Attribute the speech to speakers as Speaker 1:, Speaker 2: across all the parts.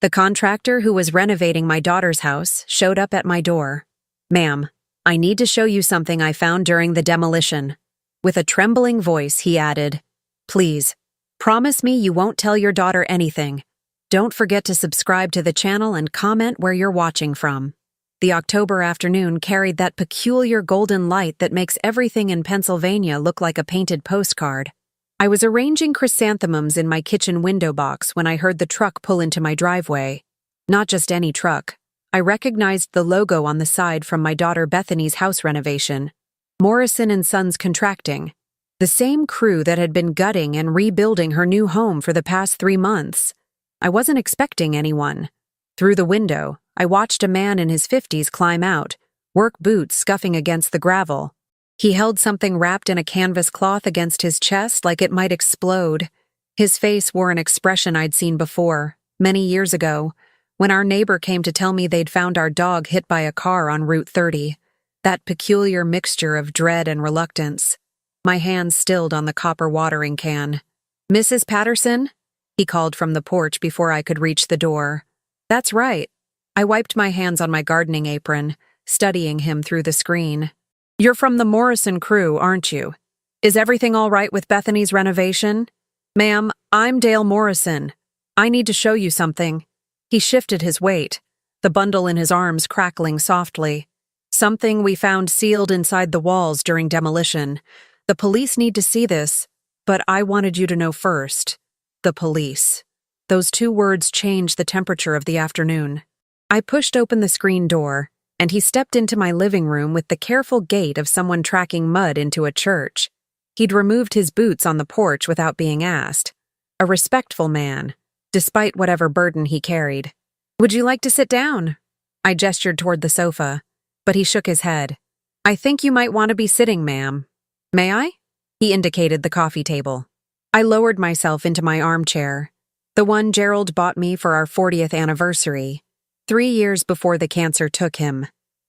Speaker 1: The contractor who was renovating my daughter's house showed up at my door. "Ma'am, I need to show you something I found during the demolition." With a trembling voice, he added, "Please, promise me you won't tell your daughter anything. Don't forget to subscribe to the channel and comment where you're watching from." The October afternoon carried that peculiar golden light that makes everything in Pennsylvania look like a painted postcard. I was arranging chrysanthemums in my kitchen window box when I heard the truck pull into my driveway. Not just any truck. I recognized the logo on the side from my daughter Bethany's house renovation. Morrison & Sons Contracting. The same crew that had been gutting and rebuilding her new home for the past 3 months. I wasn't expecting anyone. Through the window, I watched a man in his 50s climb out, work boots scuffing against the gravel. He held something wrapped in a canvas cloth against his chest like it might explode. His face wore an expression I'd seen before, many years ago, when our neighbor came to tell me they'd found our dog hit by a car on Route 30. That peculiar mixture of dread and reluctance. My hands stilled on the copper watering can. "Mrs. Patterson?" he called from the porch before I could reach the door. "That's right." I wiped my hands on my gardening apron, studying him through the screen. "You're from the Morrison crew, aren't you? Is everything all right with Bethany's renovation?" "Ma'am, I'm Dale Morrison. I need to show you something." He shifted his weight, the bundle in his arms crackling softly. "Something we found sealed inside the walls during demolition. The police need to see this, but I wanted you to know first." The police. Those 2 words changed the temperature of the afternoon. I pushed open the screen door, and he stepped into my living room with the careful gait of someone tracking mud into a church. He'd removed his boots on the porch without being asked. A respectful man, despite whatever burden he carried. "Would you like to sit down?" I gestured toward the sofa, but he shook his head. "I think you might want to be sitting, ma'am." "May I?" He indicated the coffee table. I lowered myself into my armchair, the one Gerald bought me for our 40th anniversary, 3 years before the cancer took him.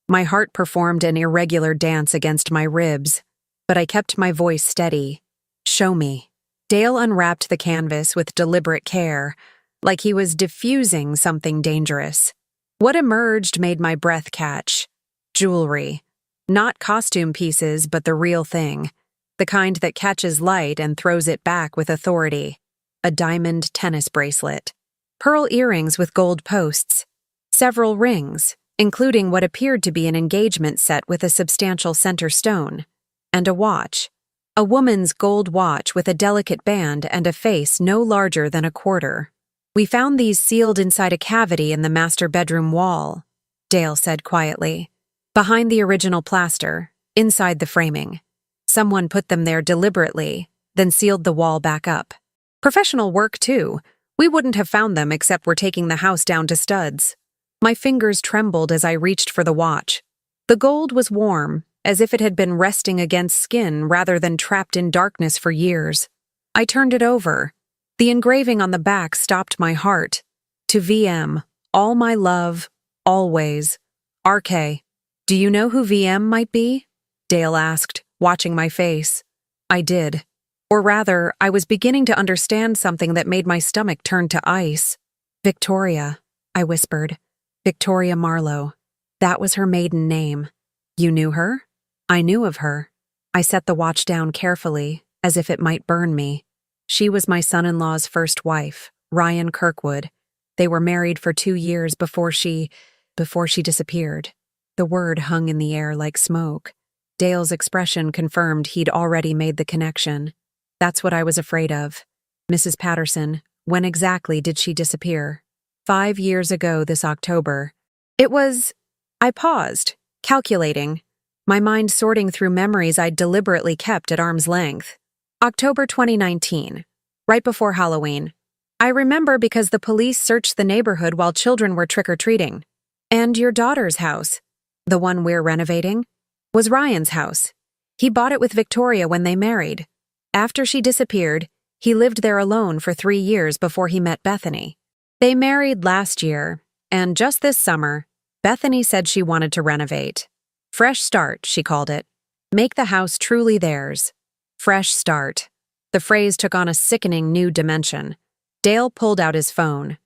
Speaker 1: My heart performed an irregular dance against my ribs, but I kept my voice steady. "Show me." Dale unwrapped the canvas with deliberate care, like he was diffusing something dangerous. What emerged made my breath catch. Jewelry. Not costume pieces, but the real thing. The kind that catches light and throws it back with authority. A diamond tennis bracelet. Pearl earrings with gold posts. Several rings, including what appeared to be an engagement set with a substantial center stone. And a watch. A woman's gold watch with a delicate band and a face no larger than a quarter. "We found these sealed inside a cavity in the master bedroom wall," Dale said quietly. "Behind the original plaster, inside the framing. Someone put them there deliberately, then sealed the wall back up. Professional work, too. We wouldn't have found them except we're taking the house down to studs." My fingers trembled as I reached for the watch. The gold was warm, as if it had been resting against skin rather than trapped in darkness for years. I turned it over. The engraving on the back stopped my heart. "To VM, all my love, always. RK." "Do you know who VM might be?" Dale asked, watching my face. I did. Or rather, I was beginning to understand something that made my stomach turn to ice. "Victoria," I whispered. "Victoria Marlowe. That was her maiden name." "You knew her?" "I knew of her." I set the watch down carefully, as if it might burn me. "She was my son-in-law's first wife, Ryan Kirkwood. They were married for 2 years before she disappeared." The word hung in the air like smoke. Dale's expression confirmed he'd already made the connection. "That's what I was afraid of. Mrs. Patterson, when exactly did she disappear?" 5 years ago this October. It was... I paused, calculating, my mind sorting through memories I'd deliberately kept at arm's length. October 2019, right before Halloween. I remember because the police searched the neighborhood while children were trick-or-treating. And your daughter's house, the one we're renovating, was Ryan's house. He bought it with Victoria when they married. After she disappeared, he lived there alone for 3 years before he met Bethany. They married last year, and just this summer, Bethany said she wanted to renovate. Fresh start, she called it. Make the house truly theirs. Fresh start. The phrase took on a sickening new dimension. Dale pulled out his phone.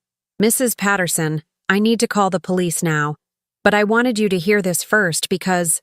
Speaker 1: Mrs. Patterson, I need to call the police now. But I wanted you to hear this first because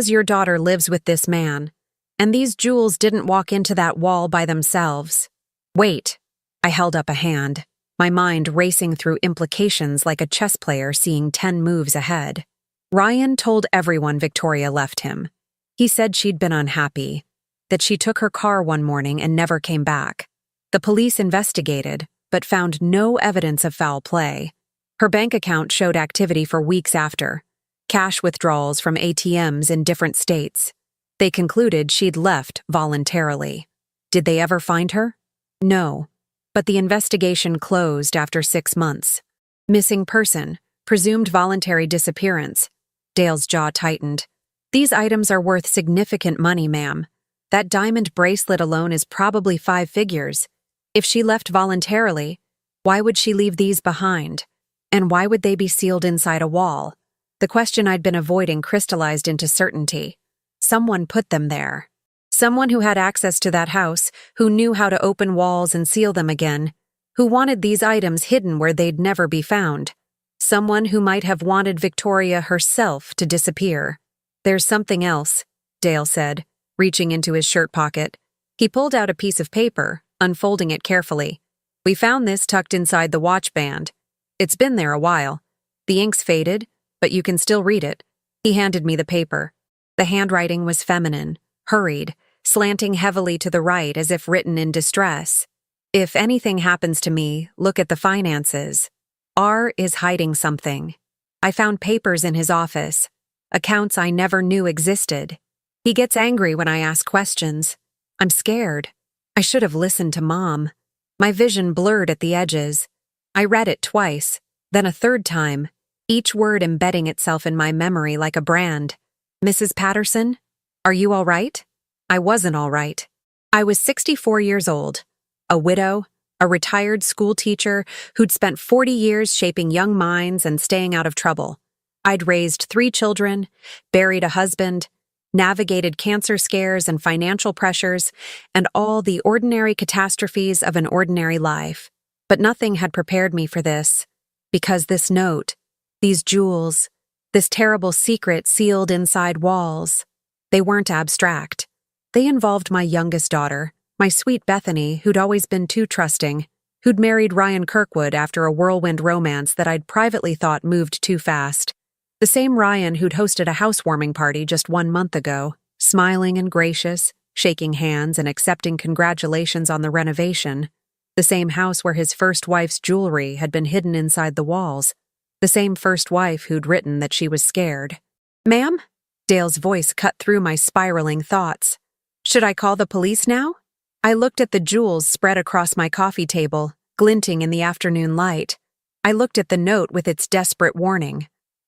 Speaker 1: your daughter lives with this man. And these jewels didn't walk into that wall by themselves. Wait. I held up a hand, my mind racing through implications like a chess player seeing 10 moves ahead. Ryan told everyone Victoria left him. He said she'd been unhappy, that she took her car one morning and never came back. The police investigated, but found no evidence of foul play. Her bank account showed activity for weeks after, cash withdrawals from ATMs in different states. They concluded she'd left voluntarily. Did they ever find her? No, but the investigation closed after 6 months. Missing person, presumed voluntary disappearance. Dale's jaw tightened. These items are worth significant money, ma'am. That diamond bracelet alone is probably 5 figures. If she left voluntarily, why would she leave these behind? And why would they be sealed inside a wall? The question I'd been avoiding crystallized into certainty. Someone put them there. Someone who had access to that house, who knew how to open walls and seal them again, who wanted these items hidden where they'd never be found. Someone who might have wanted Victoria herself to disappear. There's something else, Dale said, reaching into his shirt pocket. He pulled out a piece of paper, unfolding it carefully. We found this tucked inside the watch band. It's been there a while. The ink's faded, but you can still read it. He handed me the paper. The handwriting was feminine, hurried, slanting heavily to the right as if written in distress. If anything happens to me, look at the finances. R is hiding something. I found papers in his office, accounts I never knew existed. He gets angry when I ask questions. I'm scared. I should have listened to Mom. My vision blurred at the edges. I read it twice, then a third time, each word embedding itself in my memory like a brand. Mrs. Patterson, are you all right? I wasn't all right. I was 64 years old, a widow, a retired school teacher who'd spent 40 years shaping young minds and staying out of trouble. I'd raised 3 children, buried a husband, navigated cancer scares and financial pressures, and all the ordinary catastrophes of an ordinary life. But nothing had prepared me for this, because this note, these jewels, this terrible secret sealed inside walls, they weren't abstract. They involved my youngest daughter, my sweet Bethany, who'd always been too trusting, who'd married Ryan Kirkwood after a whirlwind romance that I'd privately thought moved too fast. The same Ryan who'd hosted a housewarming party just 1 month ago, smiling and gracious, shaking hands and accepting congratulations on the renovation. The same house where his first wife's jewelry had been hidden inside the walls. The same first wife who'd written that she was scared. Ma'am? Dale's voice cut through my spiraling thoughts. Should I call the police now? I looked at the jewels spread across my coffee table, glinting in the afternoon light. I looked at the note with its desperate warning.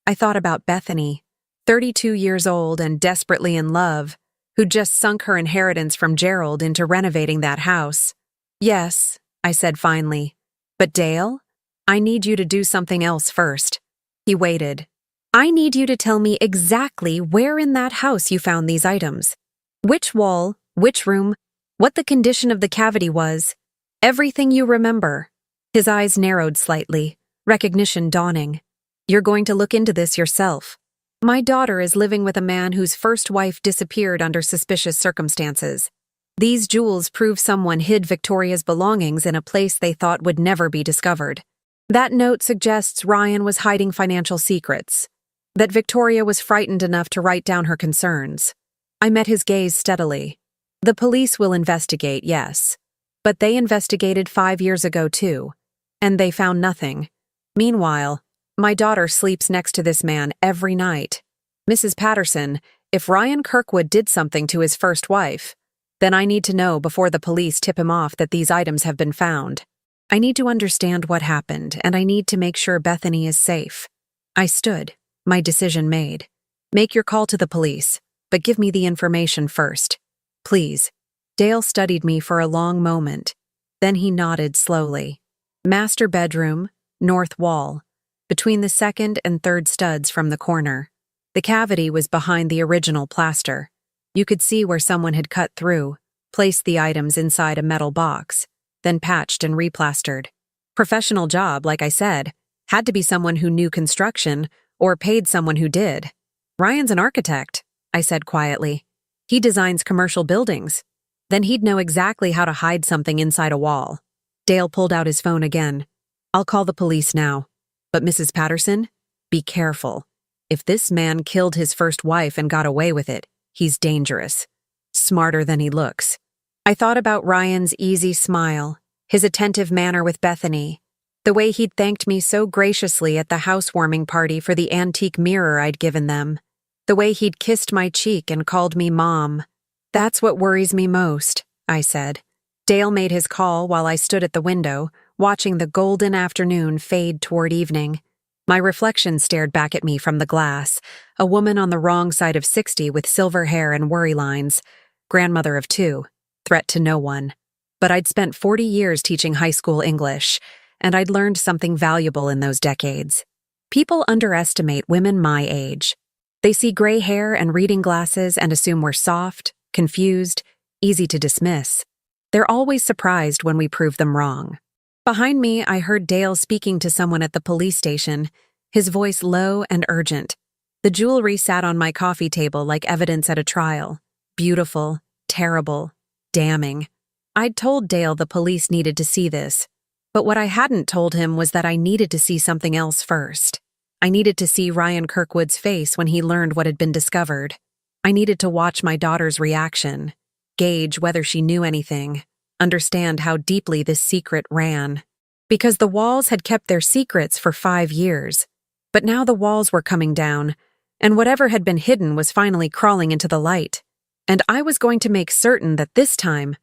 Speaker 1: I thought about Bethany, 32 years old and desperately in love, who'd just sunk her inheritance from Gerald into renovating that house. Yes, I said finally. But Dale, I need you to do something else first. He waited. I need you to tell me exactly where in that house you found these items. Which wall, which room, what the condition of the cavity was. Everything you remember. His eyes narrowed slightly, recognition dawning. You're going to look into this yourself. My daughter is living with a man whose first wife disappeared under suspicious circumstances. These jewels prove someone hid Victoria's belongings in a place they thought would never be discovered. That note suggests Ryan was hiding financial secrets, that Victoria was frightened enough to write down her concerns. I met his gaze steadily. The police will investigate, yes. But they investigated 5 years ago too, and they found nothing. Meanwhile, my daughter sleeps next to this man every night. Mrs. Patterson, if Ryan Kirkwood did something to his first wife, then I need to know before the police tip him off that these items have been found. I need to understand what happened, and I need to make sure Bethany is safe. I stood, my decision made. Make your call to the police, but give me the information first. Please. Dale studied me for a long moment. Then he nodded slowly. Master bedroom, north wall, between the second and third studs from the corner. The cavity was behind the original plaster. You could see where someone had cut through, placed the items inside a metal box, then patched and replastered. Professional job, like I said. Had to be someone who knew construction or paid someone who did. Ryan's an architect, I said quietly. He designs commercial buildings. Then he'd know exactly how to hide something inside a wall. Dale pulled out his phone again. I'll call the police now. But Mrs. Patterson, be careful. If this man killed his first wife and got away with it, he's dangerous. Smarter than he looks. I thought about Ryan's easy smile, his attentive manner with Bethany, the way he'd thanked me so graciously at the housewarming party for the antique mirror I'd given them, the way he'd kissed my cheek and called me Mom. That's what worries me most, I said. Dale made his call while I stood at the window, watching the golden afternoon fade toward evening. My reflection stared back at me from the glass, a woman on the wrong side of 60 with silver hair and worry lines, grandmother of 2, threat to no one. But I'd spent 40 years teaching high school English, and I'd learned something valuable in those decades. People underestimate women my age. They see gray hair and reading glasses and assume we're soft, confused, easy to dismiss. They're always surprised when we prove them wrong. Behind me, I heard Dale speaking to someone at the police station, his voice low and urgent. The jewelry sat on my coffee table like evidence at a trial. Beautiful, terrible, damning. I'd told Dale the police needed to see this, but what I hadn't told him was that I needed to see something else first. I needed to see Ryan Kirkwood's face when he learned what had been discovered. I needed to watch my daughter's reaction, gauge whether she knew anything, understand how deeply this secret ran. Because the walls had kept their secrets for 5 years. But now the walls were coming down, and whatever had been hidden was finally crawling into the light. And I was going to make certain that this time,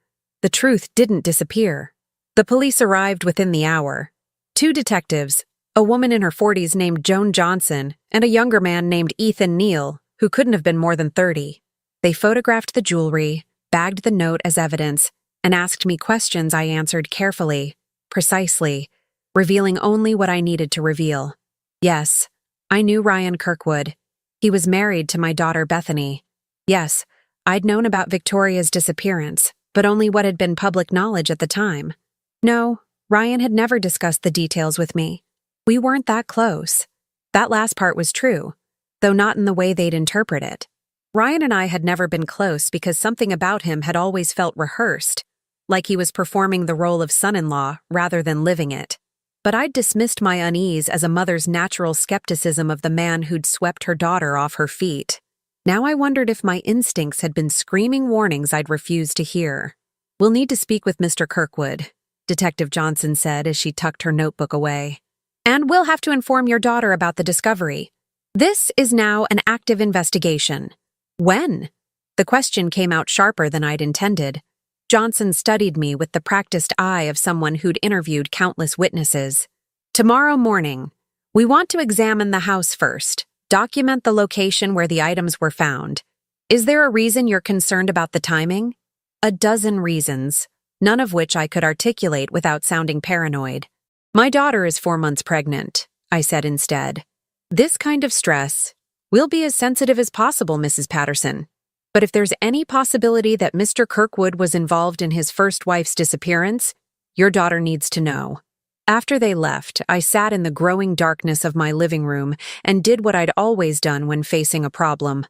Speaker 1: the truth didn't disappear. The police arrived within the hour. 2 detectives, a woman in her 40s named Joan Johnson, and a younger man named Ethan Neal, who couldn't have been more than 30. They photographed the jewelry, bagged the note as evidence, and asked me questions I answered carefully, precisely, revealing only what I needed to reveal. Yes, I knew Ryan Kirkwood. He was married to my daughter Bethany. Yes, I'd known about Victoria's disappearance, but only what had been public knowledge at the time. No, Ryan had never discussed the details with me. We weren't that close. That last part was true, though not in the way they'd interpret it. Ryan and I had never been close because something about him had always felt rehearsed, like he was performing the role of son-in-law rather than living it. But I'd dismissed my unease as a mother's natural skepticism of the man who'd swept her daughter off her feet. Now I wondered if my instincts had been screaming warnings I'd refused to hear. "We'll need to speak with Mr. Kirkwood," Detective Johnson said as she tucked her notebook away. "And we'll have to inform your daughter about the discovery. This is now an active investigation." "When?" The question came out sharper than I'd intended. Johnson studied me with the practiced eye of someone who'd interviewed countless witnesses. "Tomorrow morning. We want to examine the house first, document the location where the items were found. Is there a reason you're concerned about the timing?" A dozen reasons, none of which I could articulate without sounding paranoid. "My daughter is 4 months pregnant," I said instead. "This kind of stress. We'll be as sensitive as possible, Mrs. Patterson. But if there's any possibility that Mr. Kirkwood was involved in his first wife's disappearance, your daughter needs to know." After they left, I sat in the growing darkness of my living room and did what I'd always done when facing a problem.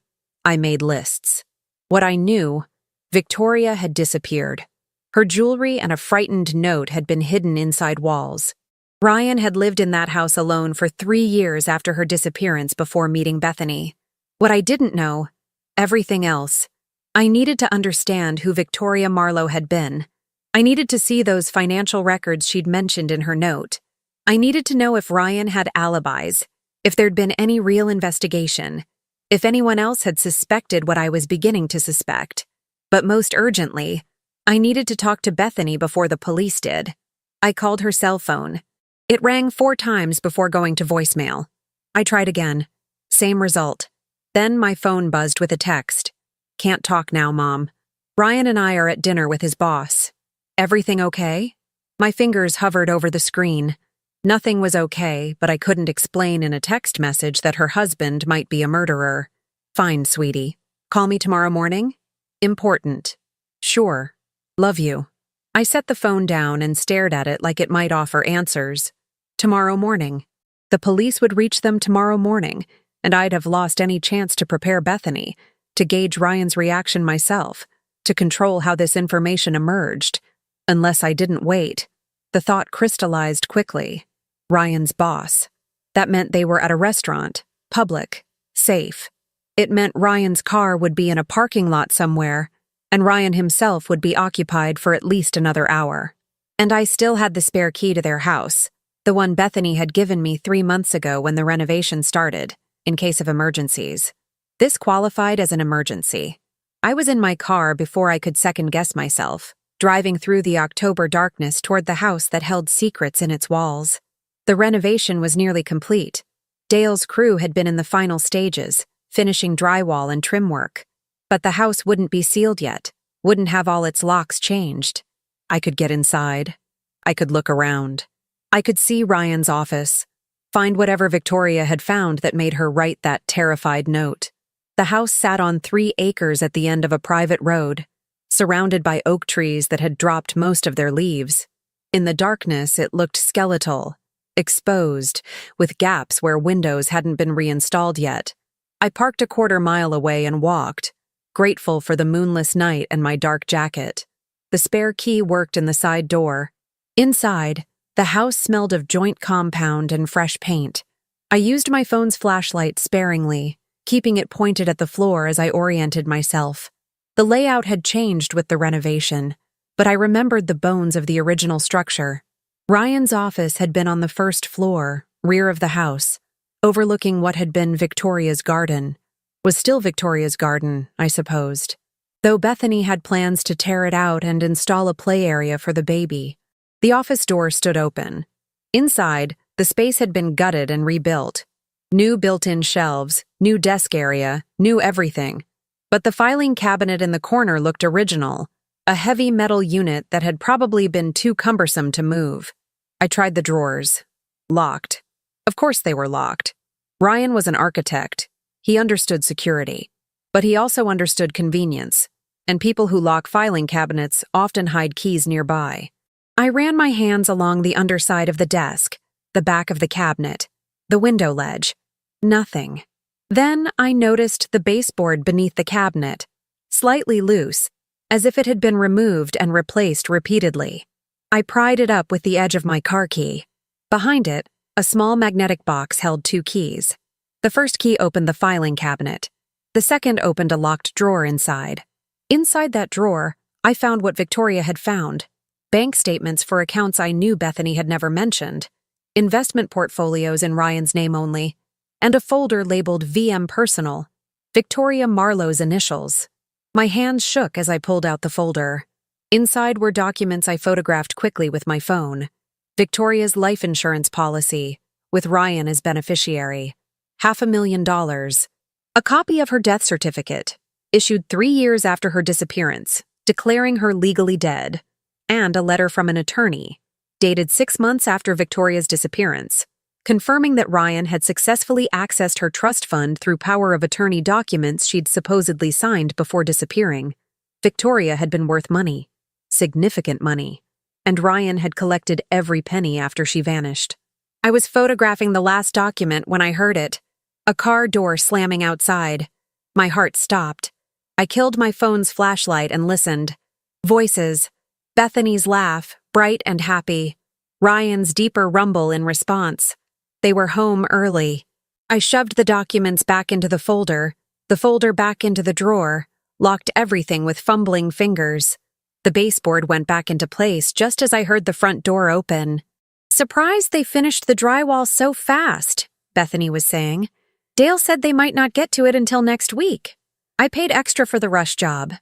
Speaker 1: I made lists. What I knew, Victoria had disappeared. Her jewelry and a frightened note had been hidden inside walls. Ryan had lived in that house alone for 3 years after her disappearance before meeting Bethany. What I didn't know, everything else. I needed to understand who Victoria Marlowe had been. I needed to see those financial records she'd mentioned in her note. I needed to know if Ryan had alibis, if there'd been any real investigation, if anyone else had suspected what I was beginning to suspect. But most urgently, I needed to talk to Bethany before the police did. I called her cell phone. It rang 4 times before going to voicemail. I tried again. Same result. Then my phone buzzed with a text. "Can't talk now, Mom. Ryan and I are at dinner with his boss. Everything okay?" My fingers hovered over the screen. Nothing was okay, but I couldn't explain in a text message that her husband might be a murderer. "Fine, sweetie. Call me tomorrow morning?" "Important." "Sure. Love you." I set the phone down and stared at it like it might offer answers. Tomorrow morning. The police would reach them tomorrow morning, and I'd have lost any chance to prepare Bethany, to gauge Ryan's reaction myself, to control how this information emerged. Unless I didn't wait. The thought crystallized quickly. Ryan's boss. That meant they were at a restaurant, public, safe. It meant Ryan's car would be in a parking lot somewhere, and Ryan himself would be occupied for at least another hour. And I still had the spare key to their house, the one Bethany had given me 3 months ago when the renovation started, in case of emergencies. This qualified as an emergency. I was in my car before I could second-guess myself, driving through the October darkness toward the house that held secrets in its walls. The renovation was nearly complete. Dale's crew had been in the final stages, finishing drywall and trim work. But the house wouldn't be sealed yet, wouldn't have all its locks changed. I could get inside. I could look around. I could see Ryan's office, find whatever Victoria had found that made her write that terrified note. The house sat on 3 acres at the end of a private road, surrounded by oak trees that had dropped most of their leaves. In the darkness, it looked skeletal, exposed, with gaps where windows hadn't been reinstalled yet. I parked a quarter mile away and walked, grateful for the moonless night and my dark jacket. The spare key worked in the side door. Inside, the house smelled of joint compound and fresh paint. I used my phone's flashlight sparingly, keeping it pointed at the floor as I oriented myself. The layout had changed with the renovation, but I remembered the bones of the original structure. Ryan's office had been on the first floor, rear of the house, overlooking what had been Victoria's garden. Was still Victoria's garden, I supposed, though Bethany had plans to tear it out and install a play area for the baby. The office door stood open. Inside, the space had been gutted and rebuilt. New built-in shelves, new desk area, new everything. But the filing cabinet in the corner looked original, a heavy metal unit that had probably been too cumbersome to move. I tried the drawers. Locked. Of course they were locked. Ryan was an architect. He understood security. But he also understood convenience, and people who lock filing cabinets often hide keys nearby. I ran my hands along the underside of the desk, the back of the cabinet, the window ledge. Nothing. Then I noticed the baseboard beneath the cabinet, slightly loose, as if it had been removed and replaced repeatedly. I pried it up with the edge of my car key. Behind it, a small magnetic box held 2 keys. The first key opened the filing cabinet. The second opened a locked drawer inside. Inside that drawer, I found what Victoria had found: bank statements for accounts I knew Bethany had never mentioned, investment portfolios in Ryan's name only, and a folder labeled VM Personal, Victoria Marlowe's initials. My hands shook as I pulled out the folder. Inside were documents I photographed quickly with my phone. Victoria's life insurance policy, with Ryan as beneficiary. $500,000. A copy of her death certificate, issued 3 years after her disappearance, declaring her legally dead. And a letter from an attorney, dated 6 months after Victoria's disappearance, confirming that Ryan had successfully accessed her trust fund through power of attorney documents she'd supposedly signed before disappearing. Victoria had been worth money, significant money, and Ryan had collected every penny after she vanished. I was photographing the last document when I heard it, a car door slamming outside. My heart stopped. I killed my phone's flashlight and listened. Voices. Bethany's laugh, bright and happy. Ryan's deeper rumble in response. They were home early. I shoved the documents back into the folder back into the drawer, locked everything with fumbling fingers. The baseboard went back into place just as I heard the front door open. "Surprised they finished the drywall so fast," Bethany was saying. "Dale said they might not get to it until next week. I paid extra for the rush job."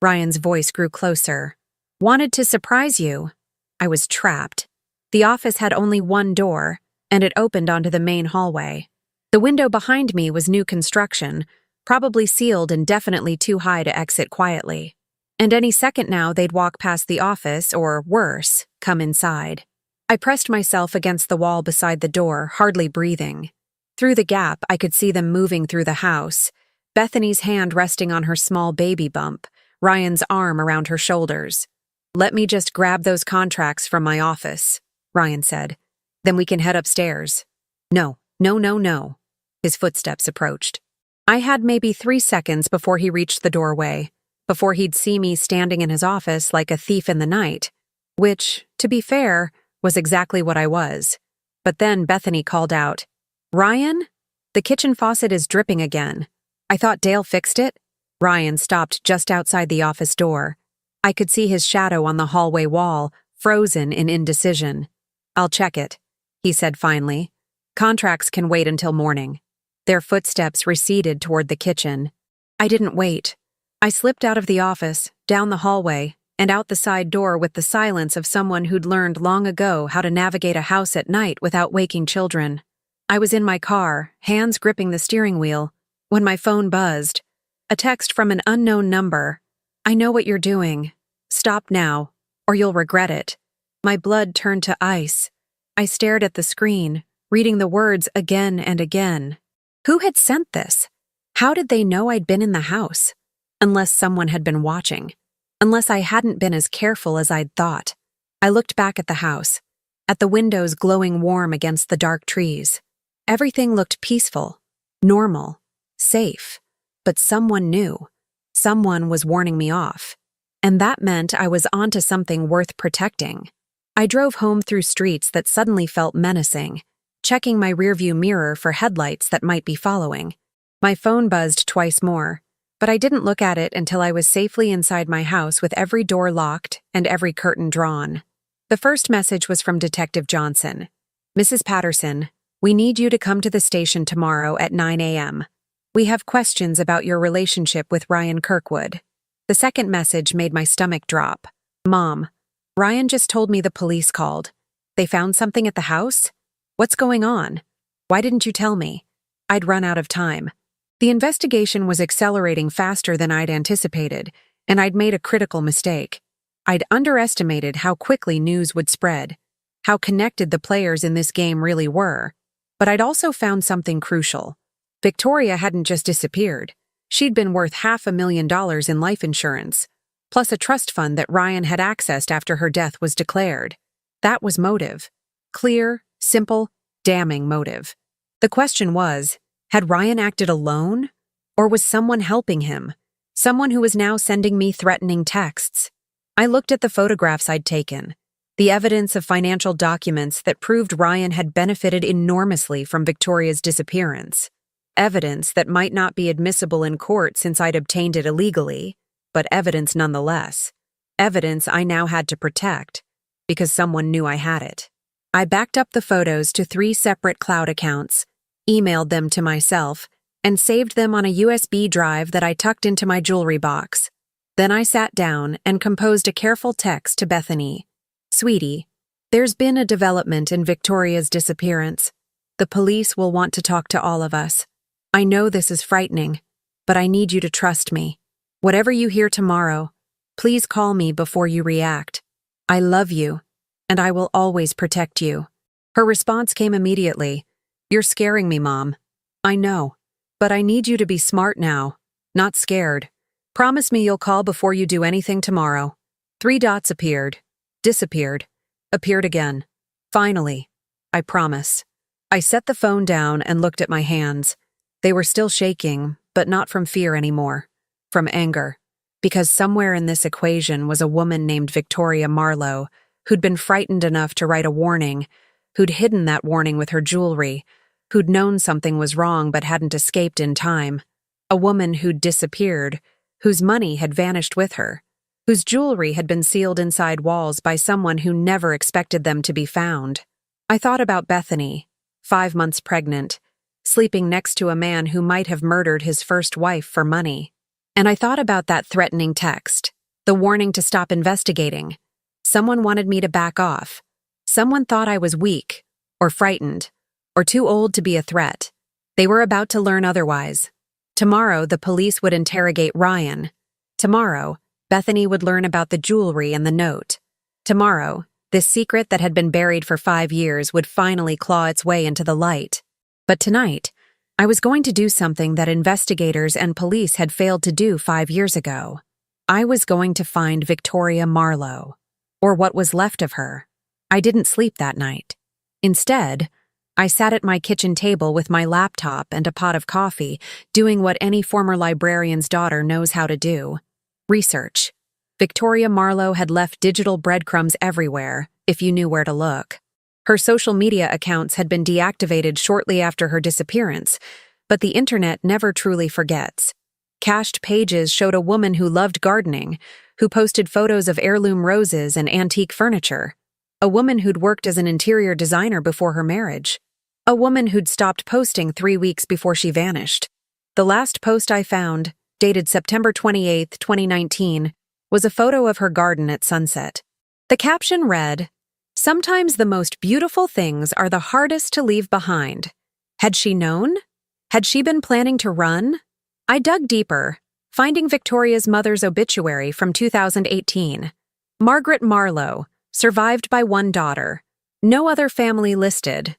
Speaker 1: Ryan's voice grew closer. "Wanted to surprise you." I was trapped. The office had only one door, and it opened onto the main hallway. The window behind me was new construction, probably sealed and definitely too high to exit quietly. And any second now they'd walk past the office, or worse, come inside. I pressed myself against the wall beside the door, hardly breathing. Through the gap, I could see them moving through the house, Bethany's hand resting on her small baby bump, Ryan's arm around her shoulders. Let me just grab those contracts from my office, Ryan said. Then we can head upstairs. No, no, no, no. His footsteps approached. I had maybe 3 seconds before he reached the doorway, before he'd see me standing in his office like a thief in the night, which, to be fair, was exactly what I was. But then Bethany called out, "Ryan? The kitchen faucet is dripping again. I thought Dale fixed it." Ryan stopped just outside the office door. I could see his shadow on the hallway wall, frozen in indecision. "I'll check it," he said finally. "Contracts can wait until morning." Their footsteps receded toward the kitchen. I didn't wait. I slipped out of the office, down the hallway, and out the side door with the silence of someone who'd learned long ago how to navigate a house at night without waking children. I was in my car, hands gripping the steering wheel, when my phone buzzed. A text from an unknown number. "I know what you're doing. Stop now, or you'll regret it." My blood turned to ice. I stared at the screen, reading the words again and again. Who had sent this? How did they know I'd been in the house? Unless someone had been watching. Unless I hadn't been as careful as I'd thought. I looked back at the house, at the windows glowing warm against the dark trees. Everything looked peaceful, normal, safe. But someone knew. Someone was warning me off. And that meant I was onto something worth protecting. I drove home through streets that suddenly felt menacing, checking my rearview mirror for headlights that might be following. My phone buzzed twice more, but I didn't look at it until I was safely inside my house with every door locked and every curtain drawn. The first message was from Detective Johnson. "Mrs. Patterson, we need you to come to the station tomorrow at 9 a.m. We have questions about your relationship with Ryan Kirkwood." The second message made my stomach drop. "Mom, Ryan just told me the police called. They found something at the house? What's going on? Why didn't you tell me?" I'd run out of time. The investigation was accelerating faster than I'd anticipated, and I'd made a critical mistake. I'd underestimated how quickly news would spread, how connected the players in this game really were. But I'd also found something crucial. Victoria hadn't just disappeared. She'd been worth $500,000 in life insurance, plus a trust fund that Ryan had accessed after her death was declared. That was motive. Clear, simple, damning motive. The question was, had Ryan acted alone? Or was someone helping him? Someone who was now sending me threatening texts? I looked at the photographs I'd taken, the evidence of financial documents that proved Ryan had benefited enormously from Victoria's disappearance. Evidence that might not be admissible in court since I'd obtained it illegally, but evidence nonetheless. Evidence I now had to protect, because someone knew I had it. I backed up the photos to 3 separate cloud accounts, emailed them to myself, and saved them on a USB drive that I tucked into my jewelry box. Then I sat down and composed a careful text to Bethany. "Sweetie, there's been a development in Victoria's disappearance. The police will want to talk to all of us. I know this is frightening, but I need you to trust me. Whatever you hear tomorrow, please call me before you react. I love you, and I will always protect you." Her response came immediately. "You're scaring me, Mom." "I know, but I need you to be smart now, not scared. Promise me you'll call before you do anything tomorrow." 3 dots appeared, disappeared, appeared again. Finally, "I promise." I set the phone down and looked at my hands. They were still shaking, but not from fear anymore. From anger. Because somewhere in this equation was a woman named Victoria Marlowe, who'd been frightened enough to write a warning, who'd hidden that warning with her jewelry, who'd known something was wrong but hadn't escaped in time. A woman who'd disappeared, whose money had vanished with her, whose jewelry had been sealed inside walls by someone who never expected them to be found. I thought about Bethany, 5 months pregnant, sleeping next to a man who might have murdered his first wife for money. And I thought about that threatening text, the warning to stop investigating. Someone wanted me to back off. Someone thought I was weak, or frightened, or too old to be a threat. They were about to learn otherwise. Tomorrow, the police would interrogate Ryan. Tomorrow, Bethany would learn about the jewelry and the note. Tomorrow, this secret that had been buried for 5 years would finally claw its way into the light. But tonight, I was going to do something that investigators and police had failed to do 5 years ago. I was going to find Victoria Marlowe. or what was left of her. I didn't sleep that night. Instead, I sat at my kitchen table with my laptop and a pot of coffee, doing what any former librarian's daughter knows how to do: research. Victoria Marlowe had left digital breadcrumbs everywhere, if you knew where to look. Her social media accounts had been deactivated shortly after her disappearance, but the internet never truly forgets. Cached pages showed a woman who loved gardening, who posted photos of heirloom roses and antique furniture. A woman who'd worked as an interior designer before her marriage. A woman who'd stopped posting 3 weeks before she vanished. The last post I found, dated September 28, 2019, was a photo of her garden at sunset. The caption read, "Sometimes the most beautiful things are the hardest to leave behind." Had she known? Had she been planning to run? I dug deeper, finding Victoria's mother's obituary from 2018. Margaret Marlowe, survived by one daughter. No other family listed.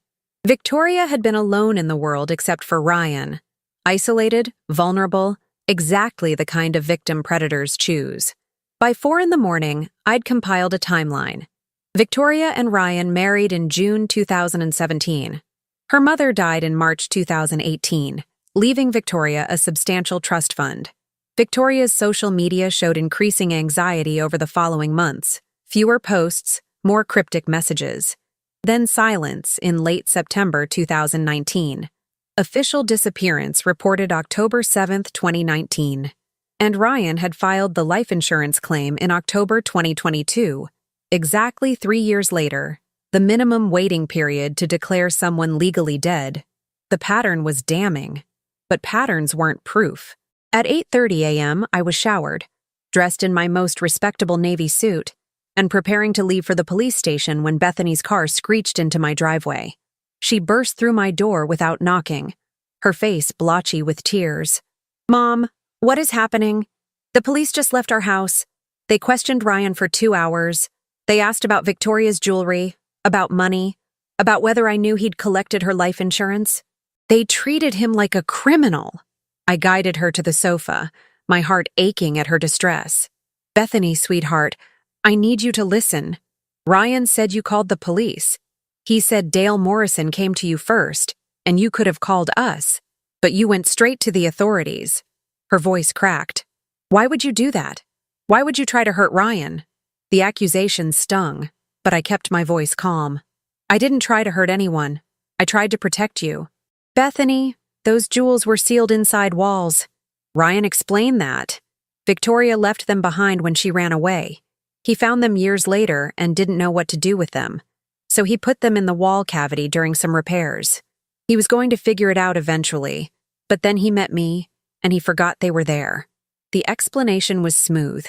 Speaker 1: Victoria had been alone in the world except for Ryan. Isolated, vulnerable, exactly the kind of victim predators choose. By 4 a.m, I'd compiled a timeline. Victoria and Ryan married in June 2017. Her mother died in March 2018, leaving Victoria a substantial trust fund. Victoria's social media showed increasing anxiety over the following months. Fewer posts, more cryptic messages. Then silence in late September 2019. Official disappearance reported October 7, 2019. And Ryan had filed the life insurance claim in October 2022. Exactly 3 years later, the minimum waiting period to declare someone legally dead. The pattern was damning, but patterns weren't proof. At 8:30 a.m., I was showered, dressed in my most respectable navy suit, and preparing to leave for the police station when Bethany's car screeched into my driveway. She burst through my door without knocking, her face blotchy with tears. "Mom, what is happening? The police just left our house. They questioned Ryan for 2 hours. They asked about Victoria's jewelry, about money, about whether I knew he'd collected her life insurance. They treated him like a criminal." I guided her to the sofa, my heart aching at her distress. "Bethany, sweetheart, I need you to listen. Ryan said you called the police. He said Dale Morrison came to you first, and you could have called us, but you went straight to the authorities." Her voice cracked. "Why would you do that? Why would you try to hurt Ryan?" The accusation stung, but I kept my voice calm. "I didn't try to hurt anyone. I tried to protect you." "Bethany, those jewels were sealed inside walls. Ryan explained that. Victoria left them behind when she ran away. He found them years later and didn't know what to do with them, so he put them in the wall cavity during some repairs. He was going to figure it out eventually, but then he met me, and he forgot they were there." The explanation was smooth,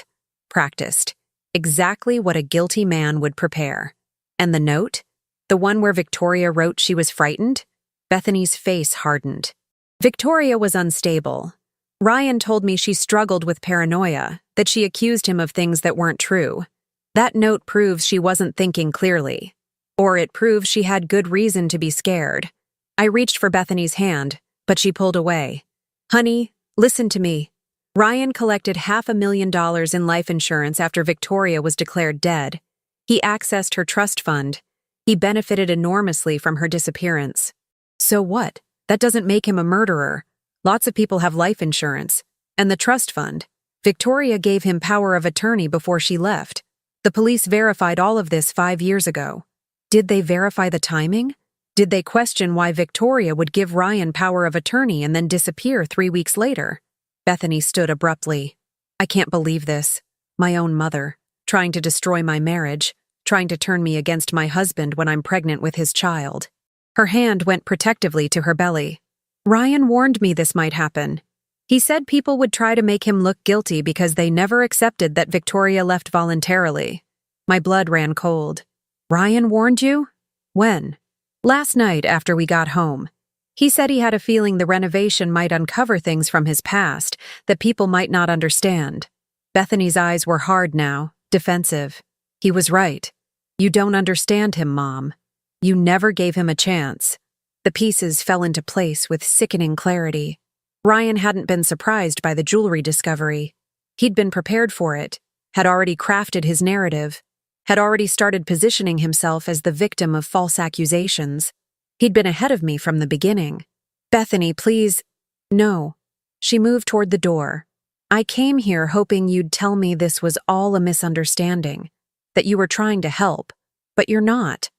Speaker 1: practiced, exactly what a guilty man would prepare. And the note? The one where Victoria wrote she was frightened? Bethany's face hardened. Victoria was unstable. Ryan told me she struggled with paranoia, that she accused him of things that weren't true. That note proves she wasn't thinking clearly. Or it proves she had good reason to be scared. I reached for Bethany's hand, but she pulled away. "Honey, listen to me. Ryan collected $500,000 in life insurance after Victoria was declared dead. He accessed her trust fund. He benefited enormously from her disappearance. So what? That doesn't make him a murderer. Lots of people have life insurance. And the trust fund. Victoria gave him power of attorney before she left. The police verified all of this 5 years ago. Did they verify the timing? Did they question why Victoria would give Ryan power of attorney and then disappear 3 weeks later?" Bethany stood abruptly. "I can't believe this. My own mother, trying to destroy my marriage, trying to turn me against my husband when I'm pregnant with his child." Her hand went protectively to her belly. "Ryan warned me this might happen. He said people would try to make him look guilty because they never accepted that Victoria left voluntarily." My blood ran cold. "Ryan warned you? When?" "Last night after we got home. He said he had a feeling the renovation might uncover things from his past that people might not understand." Bethany's eyes were hard now, defensive. "He was right. You don't understand him, Mom. You never gave him a chance." The pieces fell into place with sickening clarity. Ryan hadn't been surprised by the jewelry discovery. He'd been prepared for it, had already crafted his narrative. had already started positioning himself as the victim of false accusations. He'd been ahead of me from the beginning. "Bethany, please." "No." She moved toward the door. "I came here hoping you'd tell me this was all a misunderstanding, that you were trying to help, but you're not.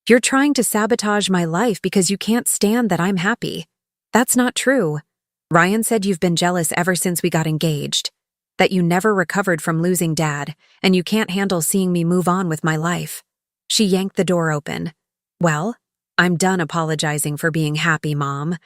Speaker 1: You're trying to sabotage my life because you can't stand that I'm happy. That's not true. Ryan said you've been jealous ever since we got engaged, that you never recovered from losing Dad, and you can't handle seeing me move on with my life." She yanked the door open. "Well, I'm done apologizing for being happy, Mom.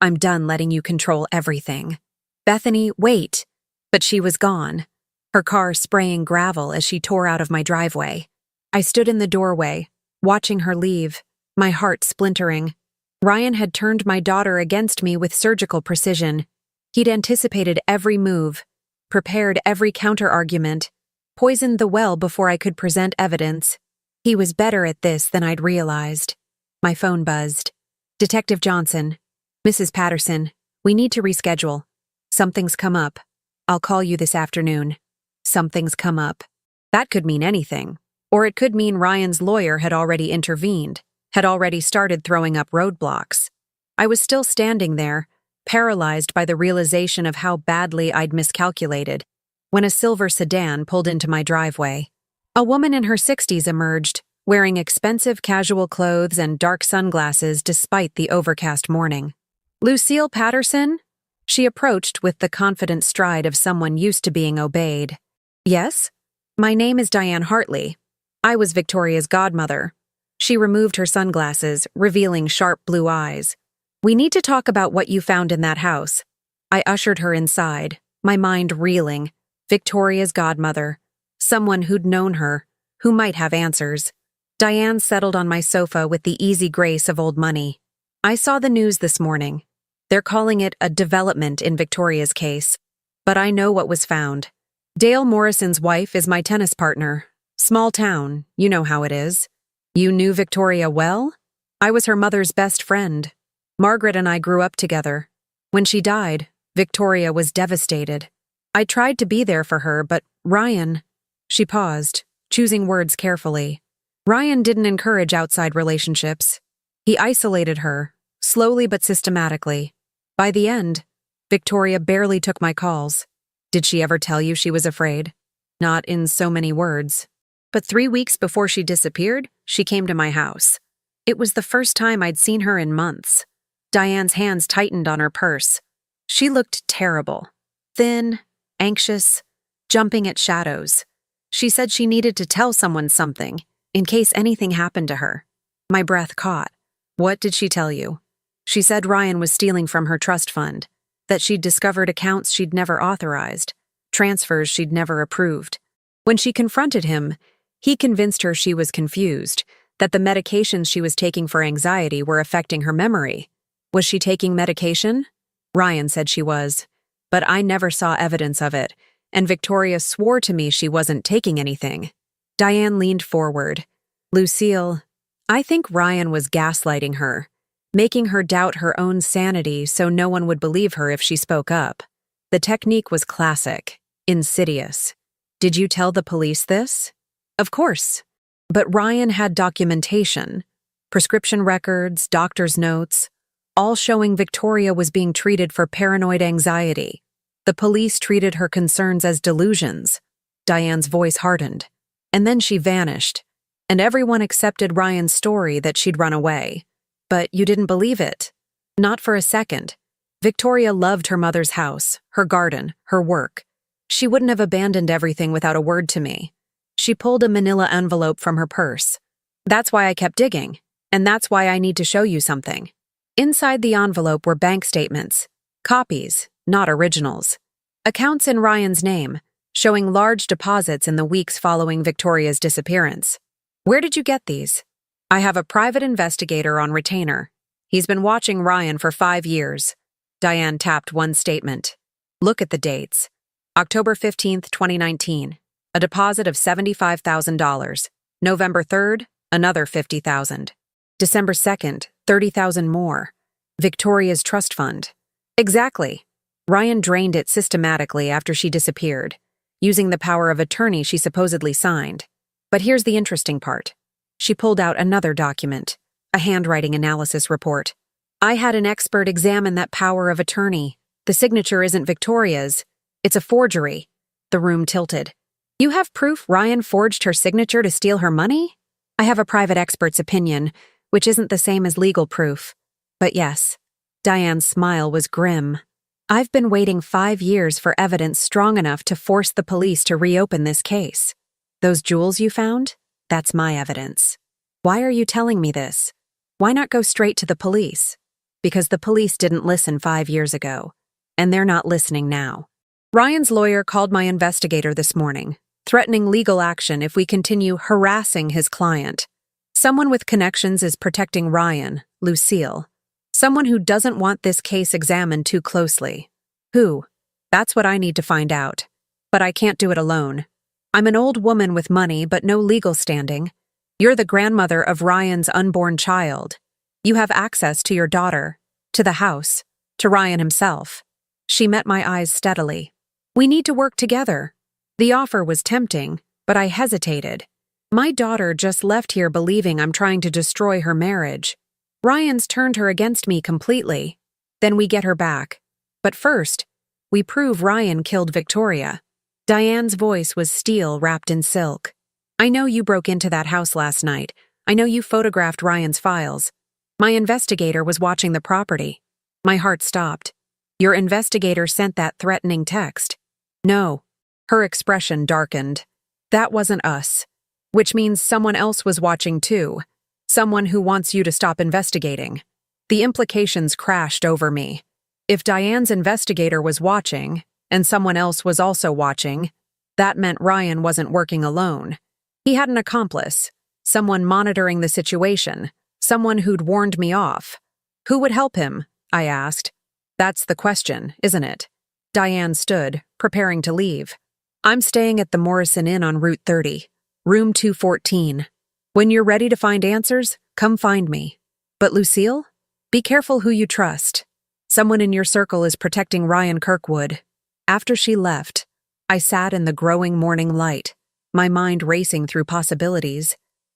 Speaker 1: I'm done letting you control everything." "Bethany, wait." But she was gone, her car spraying gravel as she tore out of my driveway. I stood in the doorway, watching her leave, my heart splintering. Ryan had turned my daughter against me with surgical precision. He'd anticipated every move, prepared every counter-argument, poisoned the well before I could present evidence. He was better at this than I'd realized. My phone buzzed. "Detective Johnson. Mrs. Patterson, we need to reschedule. Something's come up. I'll call you this afternoon." Something's come up. That could mean anything. Or it could mean Ryan's lawyer had already intervened, had already started throwing up roadblocks. I was still standing there, paralyzed by the realization of how badly I'd miscalculated, when a silver sedan pulled into my driveway. A woman in her 60s emerged, wearing expensive casual clothes and dark sunglasses despite the overcast morning. "Lucille Patterson?" She approached with the confident stride of someone used to being obeyed. "Yes? My name is Diane Hartley. I was Victoria's godmother." She removed her sunglasses, revealing sharp blue eyes. "We need to talk about what you found in that house." I ushered her inside, my mind reeling. Victoria's godmother. Someone who'd known her, who might have answers. Diane settled on my sofa with the easy grace of old money. "I saw the news this morning. They're calling it a development in Victoria's case. But I know what was found. Dale Morrison's wife is my tennis partner. Small town, you know how it is. You knew Victoria well? I was her mother's best friend. Margaret and I grew up together. When she died, Victoria was devastated. I tried to be there for her, but Ryan..." She paused, choosing words carefully. "Ryan didn't encourage outside relationships. He isolated her, slowly but systematically. By the end, Victoria barely took my calls. Did she ever tell you she was afraid? Not in so many words. But 3 weeks before she disappeared, she came to my house. It was the first time I'd seen her in months." Diane's hands tightened on her purse. She looked terrible. Thin, anxious, jumping at shadows. She said she needed to tell someone something, in case anything happened to her. My breath caught. "What did she tell you?" "She said Ryan was stealing from her trust fund, that she'd discovered accounts she'd never authorized, transfers she'd never approved. When she confronted him, he convinced her she was confused, that the medications she was taking for anxiety were affecting her memory. Was she taking medication? Ryan said she was, but I never saw evidence of it, and Victoria swore to me she wasn't taking anything." Diane leaned forward. "Lucille, I think Ryan was gaslighting her, making her doubt her own sanity so no one would believe her if she spoke up. The technique was classic, insidious. Did you tell the police this?" "Of course. But Ryan had documentation, prescription records, doctor's notes, all showing Victoria was being treated for paranoid anxiety. The police treated her concerns as delusions." Diane's voice hardened. "And then she vanished, and everyone accepted Ryan's story that she'd run away. But you didn't believe it. Not for a second. Victoria loved her mother's house, her garden, her work. She wouldn't have abandoned everything without a word to me. She pulled a manila envelope from her purse. That's why I kept digging, and that's why I need to show you something." Inside the envelope were bank statements, copies, not originals. Accounts in Ryan's name, showing large deposits in the weeks following Victoria's disappearance. "Where did you get these?" "I have a private investigator on retainer. He's been watching Ryan for 5 years. Diane tapped one statement. "Look at the dates. October 15th, 2019. A deposit of $75,000. November 3rd, another $50,000. December 2nd, $30,000 more. Victoria's trust fund." "Exactly. Ryan drained it systematically after she disappeared, using the power of attorney she supposedly signed. But here's the interesting part. She pulled out another document, a handwriting analysis report. I had an expert examine that power of attorney. The signature isn't Victoria's. It's a forgery. The room tilted. You have proof Ryan forged her signature to steal her money? I have a private expert's opinion, which isn't the same as legal proof. But yes, Diane's smile was grim. I've been waiting 5 years for evidence strong enough to force the police to reopen this case. Those jewels you found? That's my evidence. Why are you telling me this? Why not go straight to the police? Because the police didn't listen 5 years ago, and they're not listening now. Ryan's lawyer called my investigator this morning, threatening legal action if we continue harassing his client. Someone with connections is protecting Ryan, Lucille. Someone who doesn't want this case examined too closely. Who? That's what I need to find out. But I can't do it alone. I'm an old woman with money but no legal standing. You're the grandmother of Ryan's unborn child. You have access to your daughter, to the house, to Ryan himself. She met my eyes steadily. We need to work together. The offer was tempting, but I hesitated. My daughter just left here believing I'm trying to destroy her marriage. Ryan's turned her against me completely. Then we get her back. But first, we prove Ryan killed Victoria. Diane's voice was steel wrapped in silk. I know you broke into that house last night. I know you photographed Ryan's files. My investigator was watching the property. My heart stopped. Your investigator sent that threatening text. No. Her expression darkened. That wasn't us. Which means someone else was watching too. Someone who wants you to stop investigating. The implications crashed over me. If Diane's investigator was watching, and someone else was also watching, that meant Ryan wasn't working alone. He had an accomplice, someone monitoring the situation, someone who'd warned me off. Who would help him? I asked. That's the question, isn't it? Diane stood, preparing to leave. I'm staying at the Morrison Inn on Route 30, room 214. When you're ready to find answers, come find me. But Lucille? Be careful who you trust. Someone in your circle is protecting Ryan Kirkwood. After she left, I sat in the growing morning light, my mind racing through possibilities.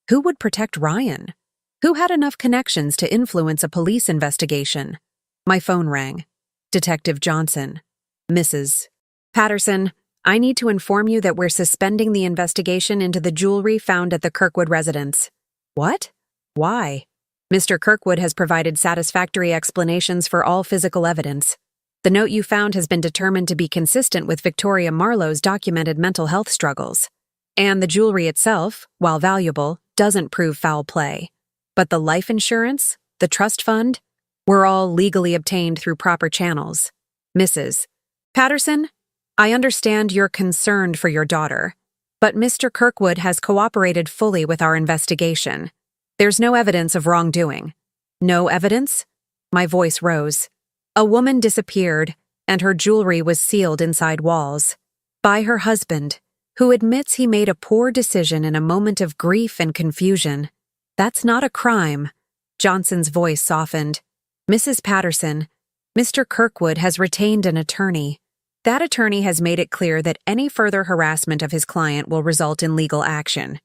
Speaker 1: Who would protect Ryan? Who had enough connections to influence a police investigation? My phone rang. Detective Johnson. Mrs. Patterson, I need to inform you that we're suspending the investigation into the jewelry found at the Kirkwood residence. What? Why? Mr. Kirkwood has provided satisfactory explanations for all physical evidence. The note you found has been determined to be consistent with Victoria Marlowe's documented mental health struggles. And the jewelry itself, while valuable, doesn't prove foul play. But the life insurance, the trust fund, were all legally obtained through proper channels. Mrs. Patterson, I understand you're concerned for your daughter, but Mr. Kirkwood has cooperated fully with our investigation. There's no evidence of wrongdoing. No evidence? My voice rose. A woman disappeared, and her jewelry was sealed inside walls. By her husband, who admits he made a poor decision in a moment of grief and confusion. That's not a crime. Johnson's voice softened. Mrs. Patterson, Mr. Kirkwood has retained an attorney. That attorney has made it clear that any further harassment of his client will result in legal action.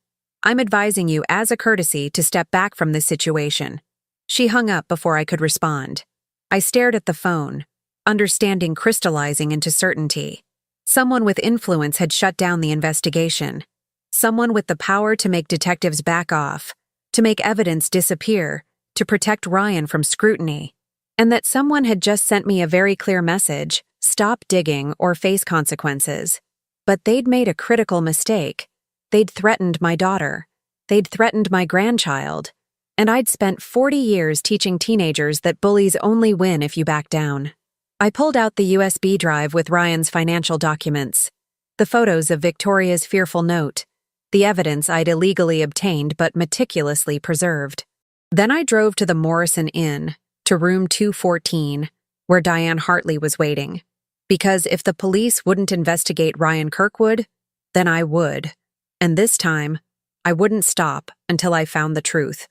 Speaker 1: I'm advising you as a courtesy to step back from this situation. She hung up before I could respond. I stared at the phone, understanding crystallizing into certainty. Someone with influence had shut down the investigation. Someone with the power to make detectives back off, to make evidence disappear, to protect Ryan from scrutiny. And that someone had just sent me a very clear message: stop digging or face consequences. But they'd made a critical mistake. They'd threatened my daughter. They'd threatened my grandchild. And I'd spent 40 years teaching teenagers that bullies only win if you back down. I pulled out the USB drive with Ryan's financial documents, the photos of Victoria's fearful note, the evidence I'd illegally obtained but meticulously preserved. Then I drove to the Morrison Inn, to room 214, where Diane Hartley was waiting. Because if the police wouldn't investigate Ryan Kirkwood, then I would. And this time, I wouldn't stop until I found the truth.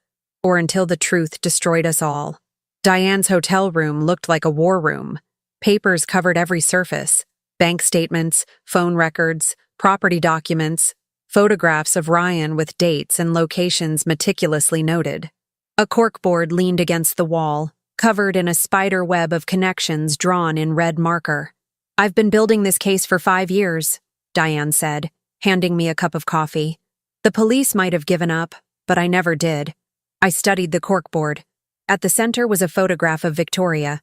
Speaker 1: Or until the truth destroyed us all. Diane's hotel room looked like a war room. Papers covered every surface. Bank statements, phone records, property documents, photographs of Ryan with dates and locations meticulously noted. A corkboard leaned against the wall, covered in a spider web of connections drawn in red marker. "I've been building this case for 5 years," Diane said, handing me a cup of coffee. "The police might have given up, but I never did." I studied the corkboard. At the center was a photograph of Victoria,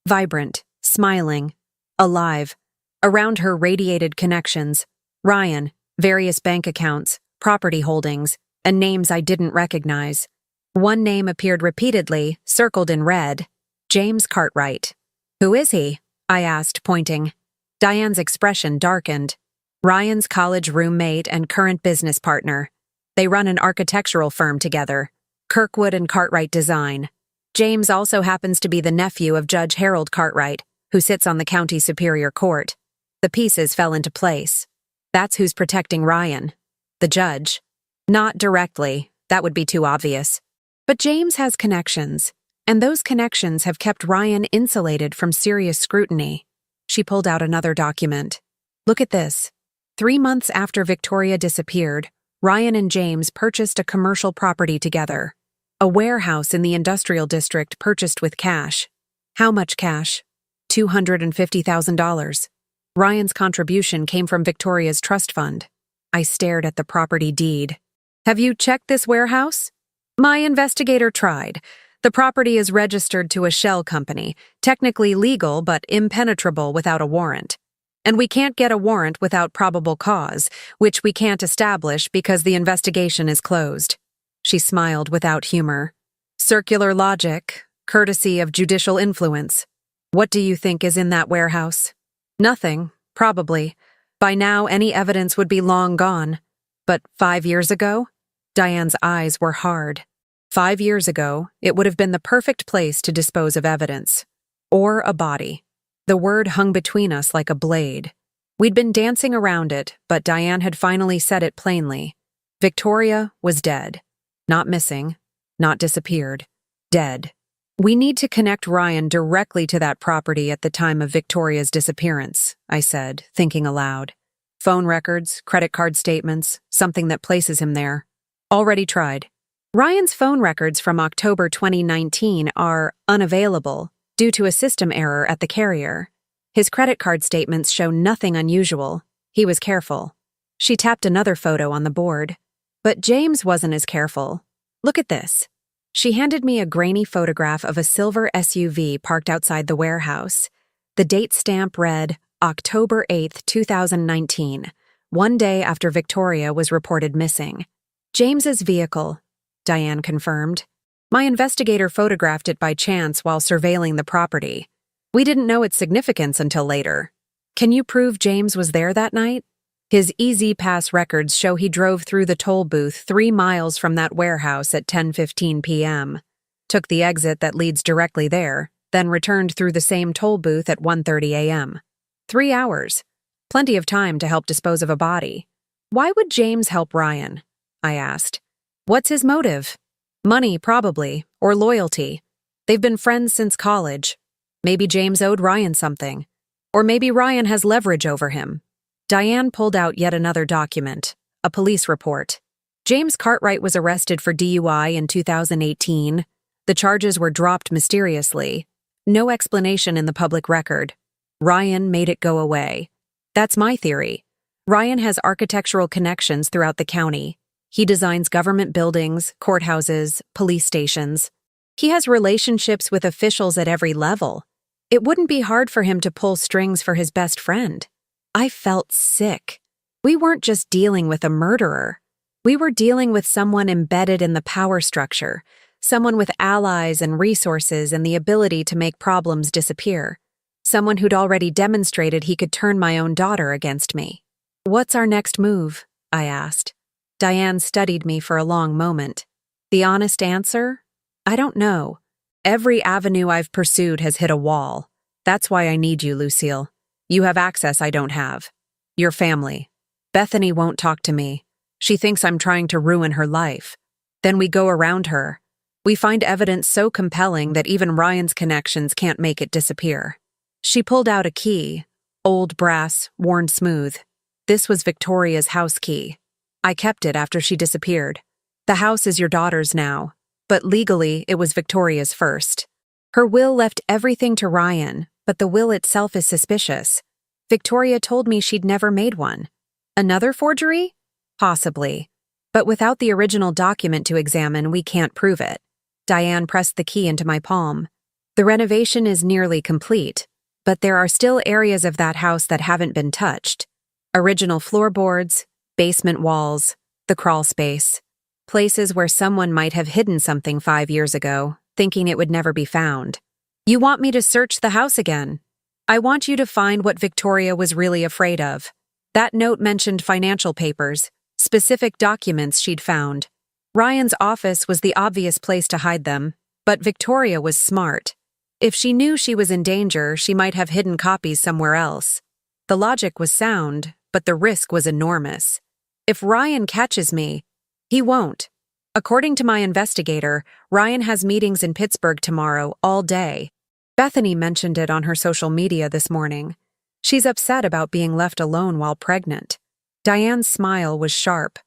Speaker 1: vibrant, smiling, alive. Around her radiated connections, Ryan, various bank accounts, property holdings, and names I didn't recognize. One name appeared repeatedly, circled in red: James Cartwright. "Who is he?" I asked, pointing. Diane's expression darkened. "Ryan's college roommate and current business partner. They run an architectural firm together, Kirkwood and Cartwright Design. James also happens to be the nephew of Judge Harold Cartwright, who sits on the county superior court." The pieces fell into place. That's who's protecting Ryan. The judge. Not directly, that would be too obvious. But James has connections, and those connections have kept Ryan insulated from serious scrutiny. She pulled out another document. "Look at this. 3 months after Victoria disappeared, Ryan and James purchased a commercial property together. A warehouse in the industrial district purchased with cash. How much cash? $250,000. Ryan's contribution came from Victoria's trust fund." I stared at the property deed. "Have you checked this warehouse?" "My investigator tried. The property is registered to a shell company, technically legal but impenetrable without a warrant. And we can't get a warrant without probable cause, which we can't establish because the investigation is closed." She smiled without humor. "Circular logic, courtesy of judicial influence. What do you think is in that warehouse?" "Nothing, probably. By now, any evidence would be long gone. But 5 years ago?" Diane's eyes were hard. 5 years ago, it would have been the perfect place to dispose of evidence. Or a body. The word hung between us like a blade. We'd been dancing around it, but Diane had finally said it plainly. Victoria was dead. Not missing, not disappeared. Dead. "We need to connect Ryan directly to that property at the time of Victoria's disappearance," I said, thinking aloud. "Phone records, credit card statements, something that places him there." "Already tried. Ryan's phone records from October 2019 are unavailable due to a system error at the carrier. His credit card statements show nothing unusual. He was careful." She tapped another photo on the board. "But James wasn't as careful. Look at this." She handed me a grainy photograph of a silver SUV parked outside the warehouse. The date stamp read October 8th, 2019, 1 day after Victoria was reported missing. "James's vehicle," Diane confirmed. "My investigator photographed it by chance while surveilling the property. We didn't know its significance until later. Can you prove James was there that night?" His Easy Pass records show he drove through the toll booth 3 miles from that warehouse at 10:15 p.m., took the exit that leads directly there, then returned through the same toll booth at 1:30 a.m. 3 hours. Plenty of time to help dispose of a body. "Why would James help Ryan?" I asked. "What's his motive?" "Money, probably, or loyalty. They've been friends since college. Maybe James owed Ryan something. Or maybe Ryan has leverage over him." Diane pulled out yet another document, a police report. James Cartwright was arrested for DUI in 2018. The charges were dropped mysteriously. No explanation in the public record. Ryan made it go away. That's my theory. Ryan has architectural connections throughout the county. He designs government buildings, courthouses, police stations. He has relationships with officials at every level. It wouldn't be hard for him to pull strings for his best friend. I felt sick. We weren't just dealing with a murderer. We were dealing with someone embedded in the power structure, someone with allies and resources and the ability to make problems disappear, someone who'd already demonstrated he could turn my own daughter against me. "What's our next move?" I asked. Diane studied me for a long moment. The honest answer? I don't know. Every avenue I've pursued has hit a wall. That's why I need you, Lucille. You have access I don't have. Your family. Bethany won't talk to me. She thinks I'm trying to ruin her life. Then we go around her. We find evidence so compelling that even Ryan's connections can't make it disappear. She pulled out a key, old brass, worn smooth. This was Victoria's house key. I kept it after she disappeared. The house is your daughter's now, but legally it was Victoria's first. Her will left everything to Ryan, but the will itself is suspicious. Victoria told me she'd never made one. Another forgery? Possibly. But without the original document to examine, we can't prove it. Diane pressed the key into my palm. The renovation is nearly complete, but there are still areas of that house that haven't been touched. Original floorboards, basement walls, the crawl space. Places where someone might have hidden something 5 years ago, thinking it would never be found. You want me to search the house again? I want you to find what Victoria was really afraid of. That note mentioned financial papers, specific documents she'd found. Ryan's office was the obvious place to hide them, but Victoria was smart. If she knew she was in danger, she might have hidden copies somewhere else. The logic was sound, but the risk was enormous. If Ryan catches me, he won't. According to my investigator, Ryan has meetings in Pittsburgh tomorrow all day. Bethany mentioned it on her social media this morning. She's upset about being left alone while pregnant. Diane's smile was sharp.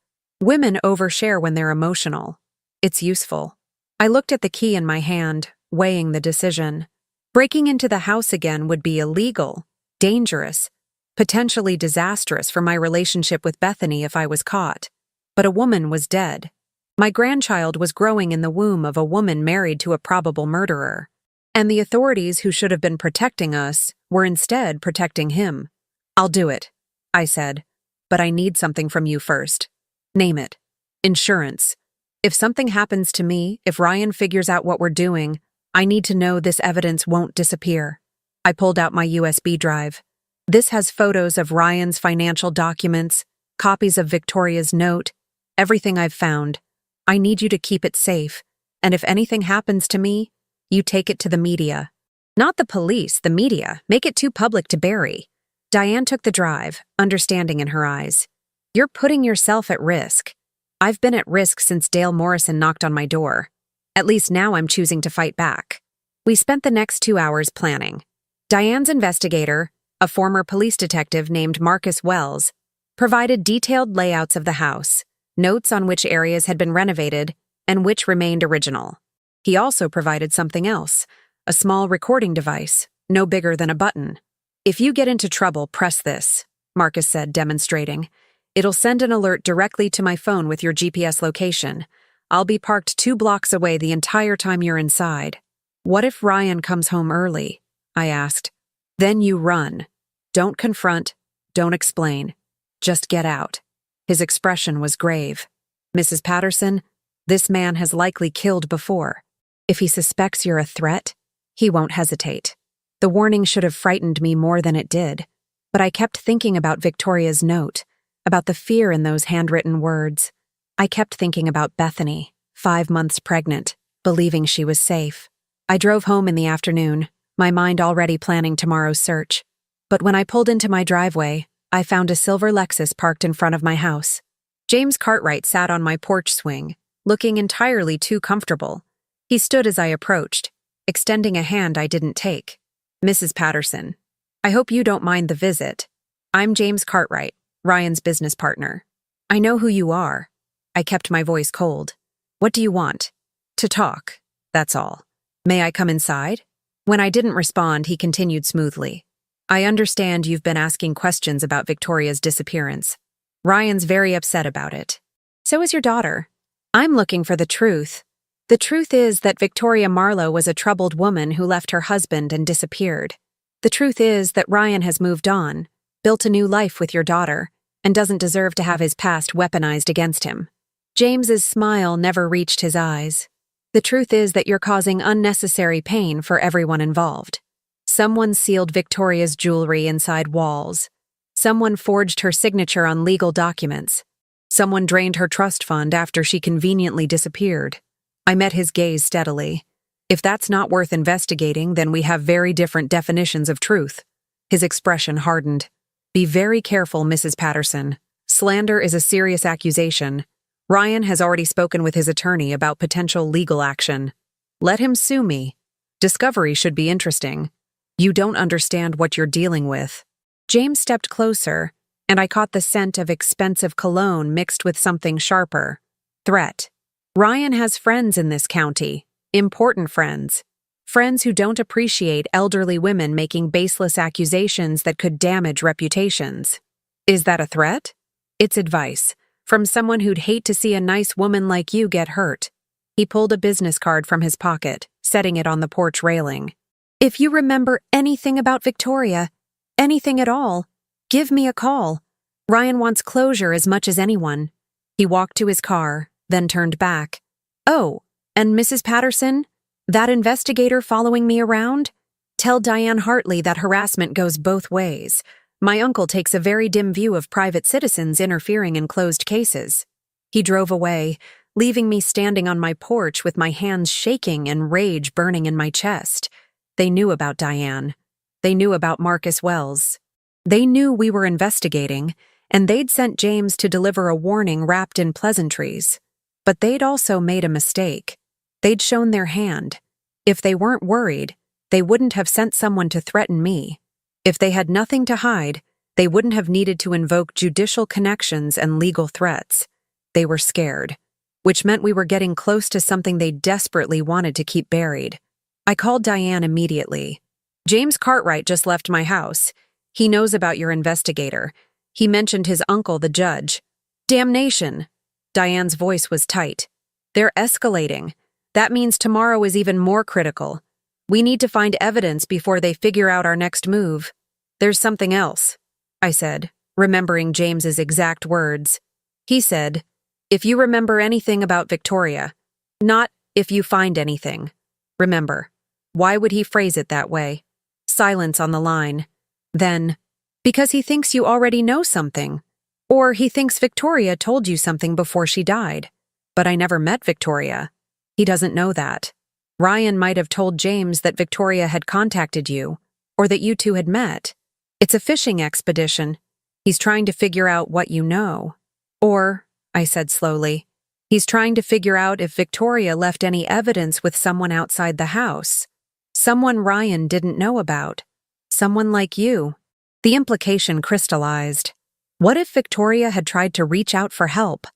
Speaker 1: Women overshare when they're emotional. It's useful. I looked at the key in my hand, weighing the decision. Breaking into the house again would be illegal, dangerous, potentially disastrous for my relationship with Bethany if I was caught. But a woman was dead. My grandchild was growing in the womb of a woman married to a probable murderer. And the authorities who should have been protecting us were instead protecting him. I'll do it, I said. But I need something from you first. Name it. Insurance. If something happens to me, if Ryan figures out what we're doing, I need to know this evidence won't disappear. I pulled out my USB drive. This has photos of Ryan's financial documents, copies of Victoria's note, everything I've found. I need you to keep it safe, and if anything happens to me, you take it to the media. Not the police, the media. Make it too public to bury. Diane took the drive, understanding in her eyes. You're putting yourself at risk. I've been at risk since Dale Morrison knocked on my door. At least now I'm choosing to fight back. We spent the next 2 hours planning. Diane's investigator, a former police detective named Marcus Wells, provided detailed layouts of the house, notes on which areas had been renovated and which remained original. He also provided something else, a small recording device, no bigger than a button. If you get into trouble, press this, Marcus said, demonstrating. It'll send an alert directly to my phone with your GPS location. I'll be parked 2 blocks away the entire time you're inside. What if Ryan comes home early? I asked. Then you run. Don't confront, don't explain. Just get out. His expression was grave. Mrs. Patterson, this man has likely killed before. If he suspects you're a threat, he won't hesitate. The warning should have frightened me more than it did, but I kept thinking about Victoria's note, about the fear in those handwritten words. I kept thinking about Bethany, 5 months pregnant, believing she was safe. I drove home in the afternoon, my mind already planning tomorrow's search. But when I pulled into my driveway, I found a silver Lexus parked in front of my house. James Cartwright sat on my porch swing, looking entirely too comfortable. He stood as I approached, extending a hand I didn't take. Mrs. Patterson, I hope you don't mind the visit. I'm James Cartwright, Ryan's business partner. I know who you are. I kept my voice cold. What do you want? To talk, that's all. May I come inside? When I didn't respond, he continued smoothly. I understand you've been asking questions about Victoria's disappearance. Ryan's very upset about it. So is your daughter. I'm looking for the truth. The truth is that Victoria Marlowe was a troubled woman who left her husband and disappeared. The truth is that Ryan has moved on, built a new life with your daughter, and doesn't deserve to have his past weaponized against him. James's smile never reached his eyes. The truth is that you're causing unnecessary pain for everyone involved. Someone sealed Victoria's jewelry inside walls. Someone forged her signature on legal documents. Someone drained her trust fund after she conveniently disappeared. I met his gaze steadily. If that's not worth investigating, then we have very different definitions of truth. His expression hardened. Be very careful, Mrs. Patterson. Slander is a serious accusation. Ryan has already spoken with his attorney about potential legal action. Let him sue me. Discovery should be interesting. You don't understand what you're dealing with. James stepped closer, and I caught the scent of expensive cologne mixed with something sharper. Threat. Ryan has friends in this county. Important friends. Friends who don't appreciate elderly women making baseless accusations that could damage reputations. Is that a threat? It's advice, from someone who'd hate to see a nice woman like you get hurt. He pulled a business card from his pocket, setting it on the porch railing. If you remember anything about Victoria, anything at all, give me a call. Ryan wants closure as much as anyone. He walked to his car, then turned back. Oh, and Mrs. Patterson? That investigator following me around? Tell Diane Hartley that harassment goes both ways. My uncle takes a very dim view of private citizens interfering in closed cases. He drove away, leaving me standing on my porch with my hands shaking and rage burning in my chest. They knew about Diane. They knew about Marcus Wells. They knew we were investigating, and they'd sent James to deliver a warning wrapped in pleasantries. But they'd also made a mistake. They'd shown their hand. If they weren't worried, they wouldn't have sent someone to threaten me. If they had nothing to hide, they wouldn't have needed to invoke judicial connections and legal threats. They were scared, which meant we were getting close to something they desperately wanted to keep buried. I called Diane immediately. James Cartwright just left my house. He knows about your investigator. He mentioned his uncle, the judge. Damnation! Diane's voice was tight. They're escalating. That means tomorrow is even more critical. We need to find evidence before they figure out our next move. There's something else, I said, remembering James's exact words. He said, if you remember anything about Victoria, not if you find anything. Remember. Why would he phrase it that way? Silence on the line. Then, because he thinks you already know something. Or he thinks Victoria told you something before she died. But I never met Victoria. He doesn't know that. Ryan might have told James that Victoria had contacted you, or that you two had met. It's a fishing expedition. He's trying to figure out what you know. Or, I said slowly, he's trying to figure out if Victoria left any evidence with someone outside the house. Someone Ryan didn't know about. Someone like you. The implication crystallized. What if Victoria had tried to reach out for help?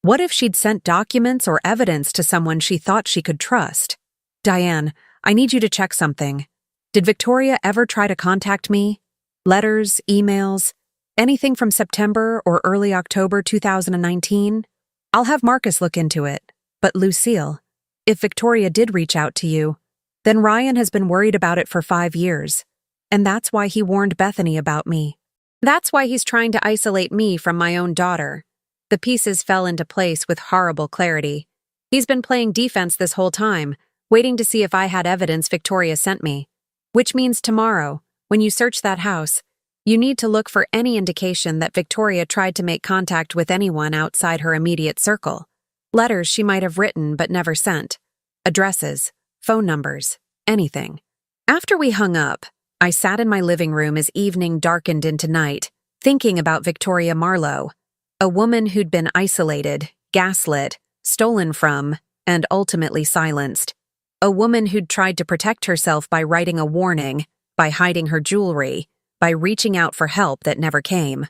Speaker 1: What if she'd sent documents or evidence to someone she thought she could trust? Diane, I need you to check something. Did Victoria ever try to contact me? Letters, emails, anything from September or early October 2019? I'll have Marcus look into it. But Lucille, if Victoria did reach out to you, then Ryan has been worried about it for 5 years. And that's why he warned Bethany about me. That's why he's trying to isolate me from my own daughter. The pieces fell into place with horrible clarity. He's been playing defense this whole time, waiting to see if I had evidence Victoria sent me. Which means tomorrow, when you search that house, you need to look for any indication that Victoria tried to make contact with anyone outside her immediate circle. Letters she might have written but never sent. Addresses, phone numbers, anything. After we hung up, I sat in my living room as evening darkened into night, thinking about Victoria Marlowe, a woman who'd been isolated, gaslit, stolen from, and ultimately silenced. A woman who'd tried to protect herself by writing a warning, by hiding her jewelry, by reaching out for help that never came.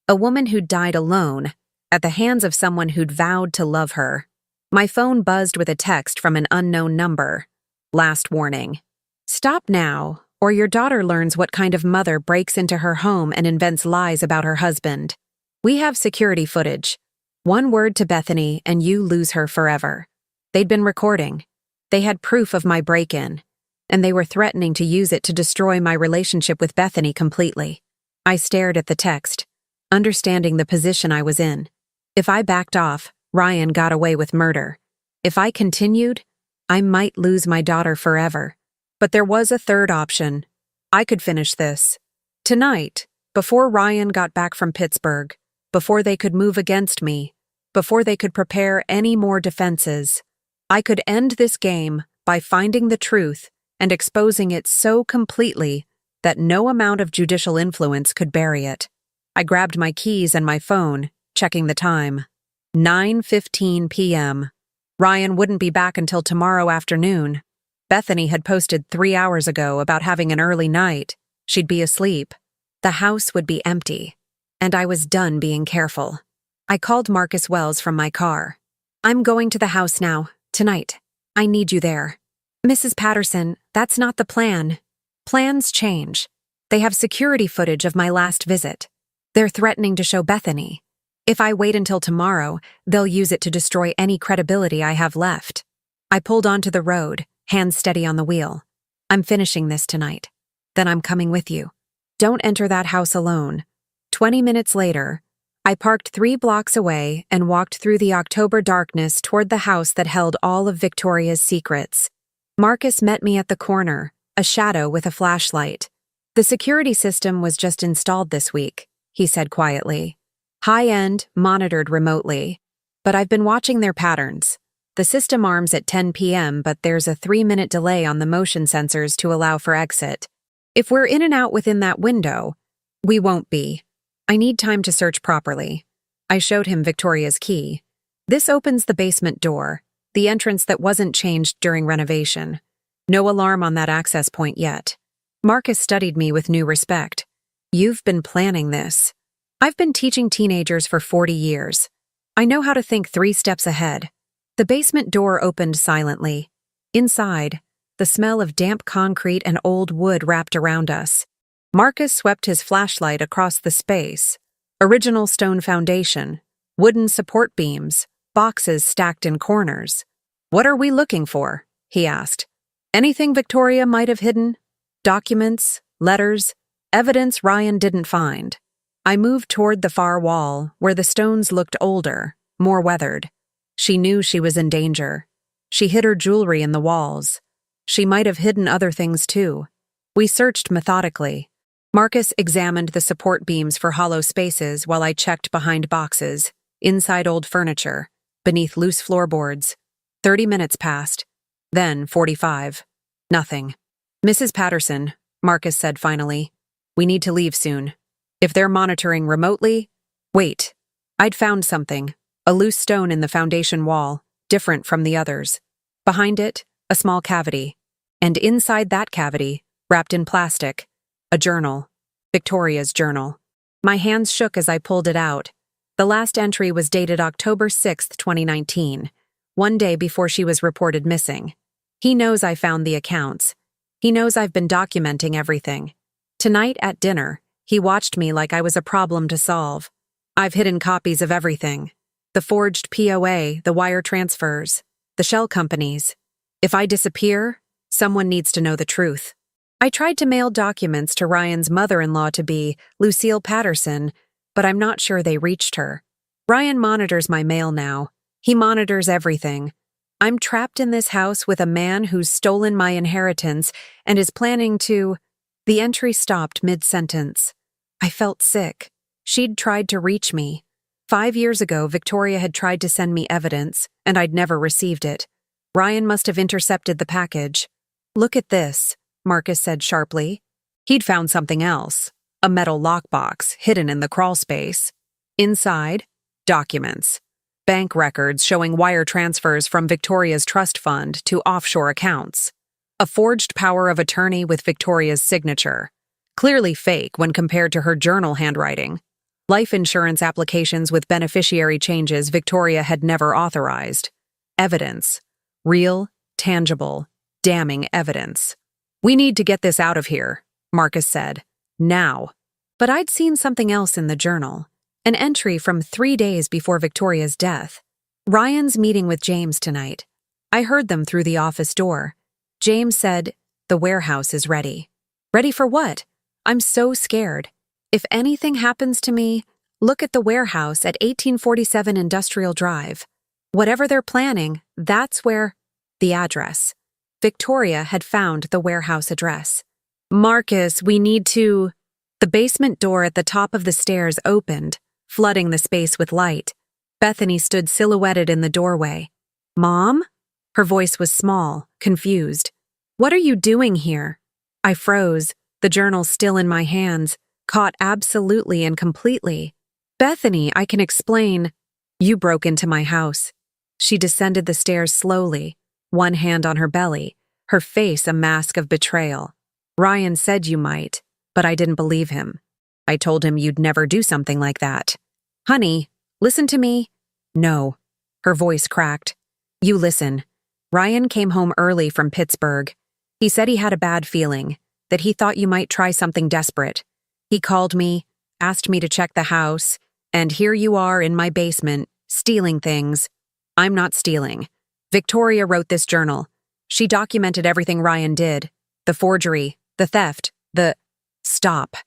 Speaker 1: A woman who'd died alone, at the hands of someone who'd vowed to love her. My phone buzzed with a text from an unknown number. Last warning. Stop now, or your daughter learns what kind of mother breaks into her home and invents lies about her husband. We have security footage. One word to Bethany and you lose her forever. They'd been recording. They had proof of my break-in, and they were threatening to use it to destroy my relationship with Bethany completely. I stared at the text, understanding the position I was in. If I backed off, Ryan got away with murder. If I continued, I might lose my daughter forever. But there was a third option. I could finish this. Tonight, before Ryan got back from Pittsburgh, before they could move against me, before they could prepare any more defenses, I could end this game by finding the truth and exposing it so completely that no amount of judicial influence could bury it. I grabbed my keys and my phone, checking the time. 9:15 p.m. Ryan wouldn't be back until tomorrow afternoon. Bethany had posted 3 hours ago about having an early night. She'd be asleep. The house would be empty. and I was done being careful. I called Marcus Wells from my car. I'm going to the house now, tonight. I need you there. Mrs. Patterson, that's not the plan. Plans change. They have security footage of my last visit. They're threatening to show Bethany. If I wait until tomorrow, they'll use it to destroy any credibility I have left. I pulled onto the road, hands steady on the wheel. I'm finishing this tonight. Then I'm coming with you. Don't enter that house alone. 20 minutes later, I parked 3 blocks away and walked through the October darkness toward the house that held all of Victoria's secrets. Marcus met me at the corner, a shadow with a flashlight. The security system was just installed this week, he said quietly. High-end, monitored remotely. But I've been watching their patterns. The system arms at 10 p.m., but there's a 3-minute delay on the motion sensors to allow for exit. If we're in and out within that window, we won't be. I need time to search properly. I showed him Victoria's key. This opens the basement door, the entrance that wasn't changed during renovation. No alarm on that access point yet. Marcus studied me with new respect. You've been planning this. I've been teaching teenagers for 40 years. I know how to think 3 steps ahead. The basement door opened silently. Inside, the smell of damp concrete and old wood wrapped around us. Marcus swept his flashlight across the space. Original stone foundation, wooden support beams, boxes stacked in corners. What are we looking for? He asked. Anything Victoria might have hidden? Documents, letters, evidence Ryan didn't find. I moved toward the far wall, where the stones looked older, more weathered. She knew she was in danger. She hid her jewelry in the walls. She might have hidden other things too. We searched methodically. Marcus examined the support beams for hollow spaces while I checked behind boxes, inside old furniture, beneath loose floorboards. 30 minutes passed. Then 45. Nothing. Mrs. Patterson, Marcus said finally, we need to leave soon. If they're monitoring remotely... Wait. I'd found something. A loose stone in the foundation wall, different from the others. Behind it, a small cavity. And inside that cavity, wrapped in plastic, a journal. Victoria's journal. My hands shook as I pulled it out. The last entry was dated October 6, 2019, one day before she was reported missing. He knows I found the accounts. He knows I've been documenting everything. Tonight at dinner, he watched me like I was a problem to solve. I've hidden copies of everything. The forged POA, the wire transfers, the shell companies. If I disappear, someone needs to know the truth. I tried to mail documents to Ryan's mother-in-law-to-be, Lucille Patterson, but I'm not sure they reached her. Ryan monitors my mail now. He monitors everything. I'm trapped in this house with a man who's stolen my inheritance and is planning to... The entry stopped mid-sentence. I felt sick. She'd tried to reach me. 5 years ago, Victoria had tried to send me evidence, and I'd never received it. Ryan must have intercepted the package. Look at this, Marcus said sharply. He'd found something else. A metal lockbox hidden in the crawl space. Inside, documents. Bank records showing wire transfers from Victoria's trust fund to offshore accounts. A forged power of attorney with Victoria's signature. Clearly fake when compared to her journal handwriting. Life insurance applications with beneficiary changes Victoria had never authorized. Evidence. Real, tangible, damning evidence. We need to get this out of here, Marcus said. Now. But I'd seen something else in the journal. An entry from 3 days before Victoria's death. Ryan's meeting with James tonight. I heard them through the office door. James said, "The warehouse is ready." Ready for what? I'm so scared. If anything happens to me, look at the warehouse at 1847 Industrial Drive. Whatever they're planning, that's where... The address. Victoria had found the warehouse address. Marcus, we need to... The basement door at the top of the stairs opened, flooding the space with light. Bethany stood silhouetted in the doorway. Mom? Her voice was small, confused. What are you doing here? I froze, the journal still in my hands, caught absolutely and completely. Bethany, I can explain. You broke into my house. She descended the stairs slowly, one hand on her belly, her face a mask of betrayal. Ryan said you might, but I didn't believe him. I told him you'd never do something like that. Honey, listen to me. No. Her voice cracked. You listen. Ryan came home early from Pittsburgh. He said he had a bad feeling, that he thought you might try something desperate. He called me, asked me to check the house, and here you are in my basement, stealing things. I'm not stealing. Victoria wrote this journal. She documented everything Ryan did. The forgery, the theft, the... Stop.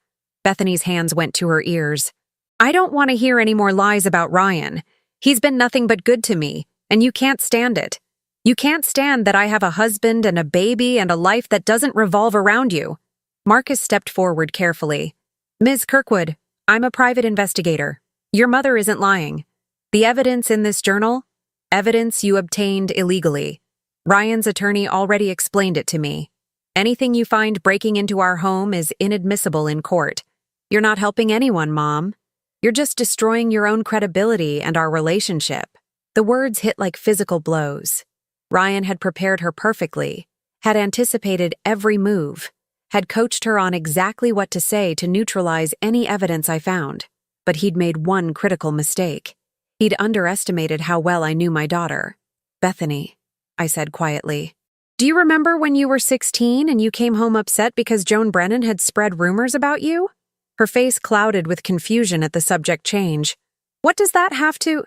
Speaker 1: Bethany's hands went to her ears. I don't want to hear any more lies about Ryan. He's been nothing but good to me, and you can't stand it. You can't stand that I have a husband and a baby and a life that doesn't revolve around you. Marcus stepped forward carefully. Ms. Kirkwood, I'm a private investigator. Your mother isn't lying. The evidence in this journal? Evidence you obtained illegally. Ryan's attorney already explained it to me. Anything you find breaking into our home is inadmissible in court. You're not helping anyone, Mom. You're just destroying your own credibility and our relationship. The words hit like physical blows. Ryan had prepared her perfectly, had anticipated every move, had coached her on exactly what to say to neutralize any evidence I found. But he'd made one critical mistake. He'd underestimated how well I knew my daughter. Bethany, I said quietly. Do you remember when you were 16 and you came home upset because Joan Brennan had spread rumors about you? Her face clouded with confusion at the subject change. What does that have to...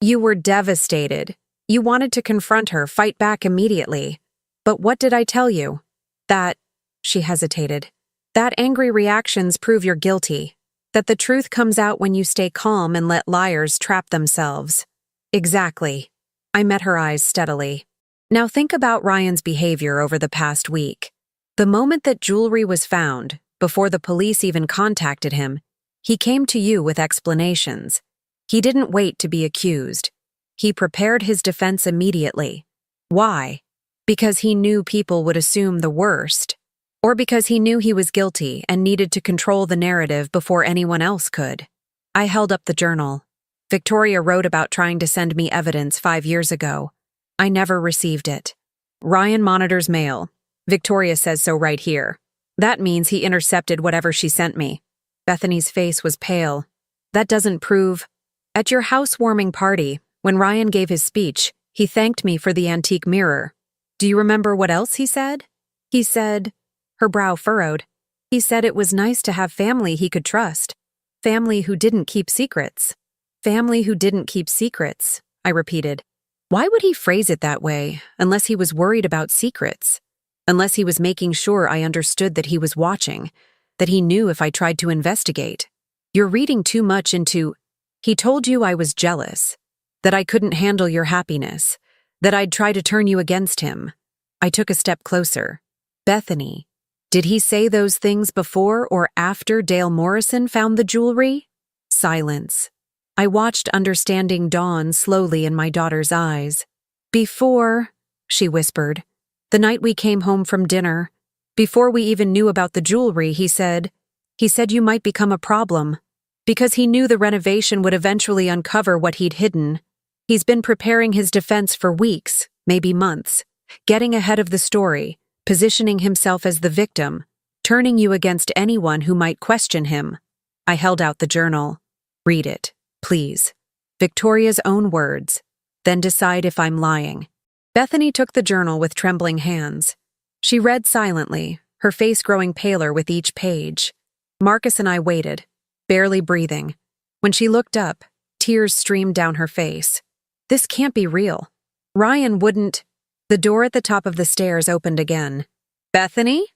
Speaker 1: You were devastated. You wanted to confront her, fight back immediately. But what did I tell you? That... She hesitated. That angry reactions prove you're guilty. That the truth comes out when you stay calm and let liars trap themselves. Exactly. I met her eyes steadily. Now think about Ryan's behavior over the past week. The moment that jewelry was found, before the police even contacted him, he came to you with explanations. He didn't wait to be accused. He prepared his defense immediately. Why? Because he knew people would assume the worst. Or because he knew he was guilty and needed to control the narrative before anyone else could. I held up the journal. Victoria wrote about trying to send me evidence 5 years ago. I never received it. Ryan monitors mail. Victoria says so right here. That means he intercepted whatever she sent me. Bethany's face was pale. That doesn't prove... At your housewarming party, when Ryan gave his speech, he thanked me for the antique mirror. Do you remember what else he said? He said... Her brow furrowed. He said it was nice to have family he could trust. Family who didn't keep secrets. Family who didn't keep secrets, I repeated. Why would he phrase it that way, unless he was worried about secrets? Unless he was making sure I understood that he was watching, that he knew if I tried to investigate. You're reading too much into... He told you I was jealous, that I couldn't handle your happiness, that I'd try to turn you against him. I took a step closer. Bethany, did he say those things before or after Dale Morrison found the jewelry? Silence. I watched understanding dawn slowly in my daughter's eyes. Before, she whispered, the night we came home from dinner, before we even knew about the jewelry, he said you might become a problem. Because he knew the renovation would eventually uncover what he'd hidden. He's been preparing his defense for weeks, maybe months, getting ahead of the story, positioning himself as the victim, turning you against anyone who might question him. I held out the journal. Read it, please. Victoria's own words. Then decide if I'm lying. Bethany took the journal with trembling hands. She read silently, her face growing paler with each page. Marcus and I waited, barely breathing. When she looked up, tears streamed down her face. This can't be real. Ryan wouldn't... The door at the top of the stairs opened again. Bethany?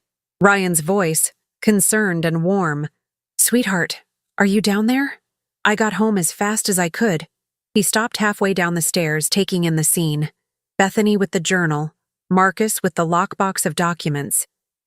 Speaker 1: Ryan's voice, concerned and warm. Sweetheart, are you down there? I got home as fast as I could. He stopped halfway down the stairs, taking in the scene. Bethany with the journal, Marcus with the lockbox of documents,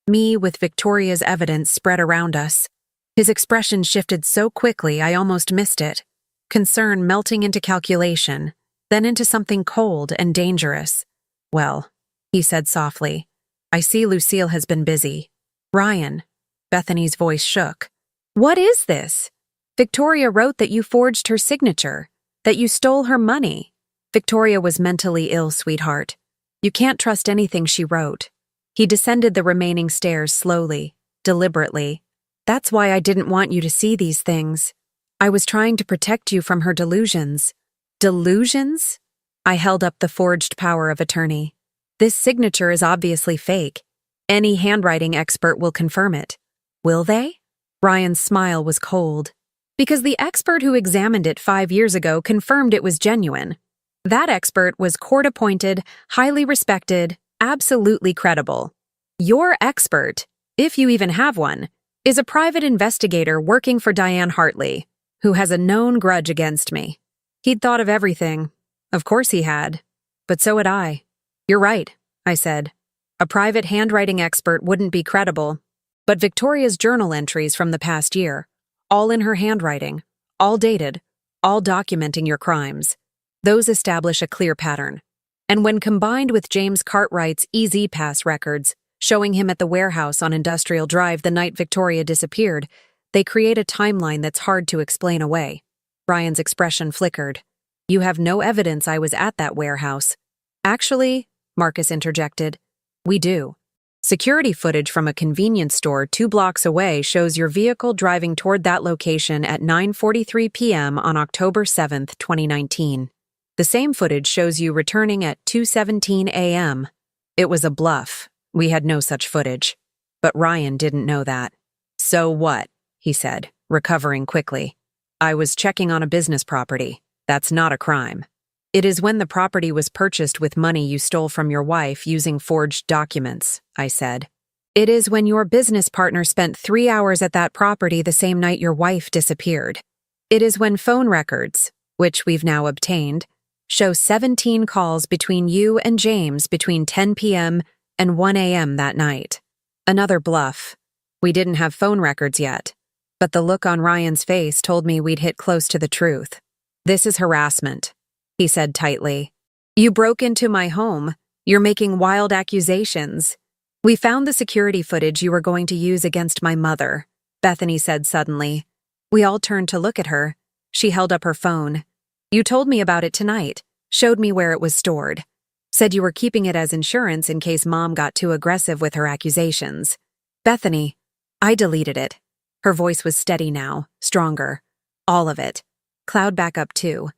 Speaker 1: me with Victoria's evidence spread around us. His expression shifted so quickly I almost missed it. Concern melting into calculation, then into something cold and dangerous. Well, he said softly, I see Lucille has been busy. Ryan, Bethany's voice shook. What is this? Victoria wrote that you forged her signature, that you stole her money. Victoria was mentally ill, sweetheart. You can't trust anything she wrote. He descended the remaining stairs slowly, deliberately. That's why I didn't want you to see these things. I was trying to protect you from her delusions. Delusions? I held up the forged power of attorney. This signature is obviously fake. Any handwriting expert will confirm it. Will they? Ryan's smile was cold. Because the expert who examined it 5 years ago confirmed it was genuine. That expert was court-appointed, highly respected, absolutely credible. Your expert, if you even have one, is a private investigator working for Diane Hartley, who has a known grudge against me. He'd thought of everything. Of course he had. But so had I. You're right, I said. A private handwriting expert wouldn't be credible. But Victoria's journal entries from the past year, all in her handwriting, all dated, all documenting your crimes, those establish a clear pattern. And when combined with James Cartwright's EZ Pass records, showing him at the warehouse on Industrial Drive the night Victoria disappeared, they create a timeline that's hard to explain away. Ryan's expression flickered. You have no evidence I was at that warehouse. Actually, Marcus interjected, we do. Security footage from a convenience store 2 blocks away shows your vehicle driving toward that location at 9:43 p.m. on October 7, 2019. The same footage shows you returning at 2:17 a.m. It was a bluff. We had no such footage. But Ryan didn't know that. So what? He said, recovering quickly. I was checking on a business property. That's not a crime. It is when the property was purchased with money you stole from your wife using forged documents, I said. It is when your business partner spent 3 hours at that property the same night your wife disappeared. It is when phone records, which we've now obtained, show 17 calls between you and James between 10 p.m. and 1 a.m. that night. Another bluff. We didn't have phone records yet, but the look on Ryan's face told me we'd hit close to the truth. This is harassment, he said tightly. You broke into my home. You're making wild accusations. We found the security footage you were going to use against my mother, Bethany said suddenly. We all turned to look at her. She held up her phone. You told me about it tonight, showed me where it was stored. Said you were keeping it as insurance in case Mom got too aggressive with her accusations. Bethany, I deleted it. Her voice was steady now, stronger. All of it. Cloud back up too.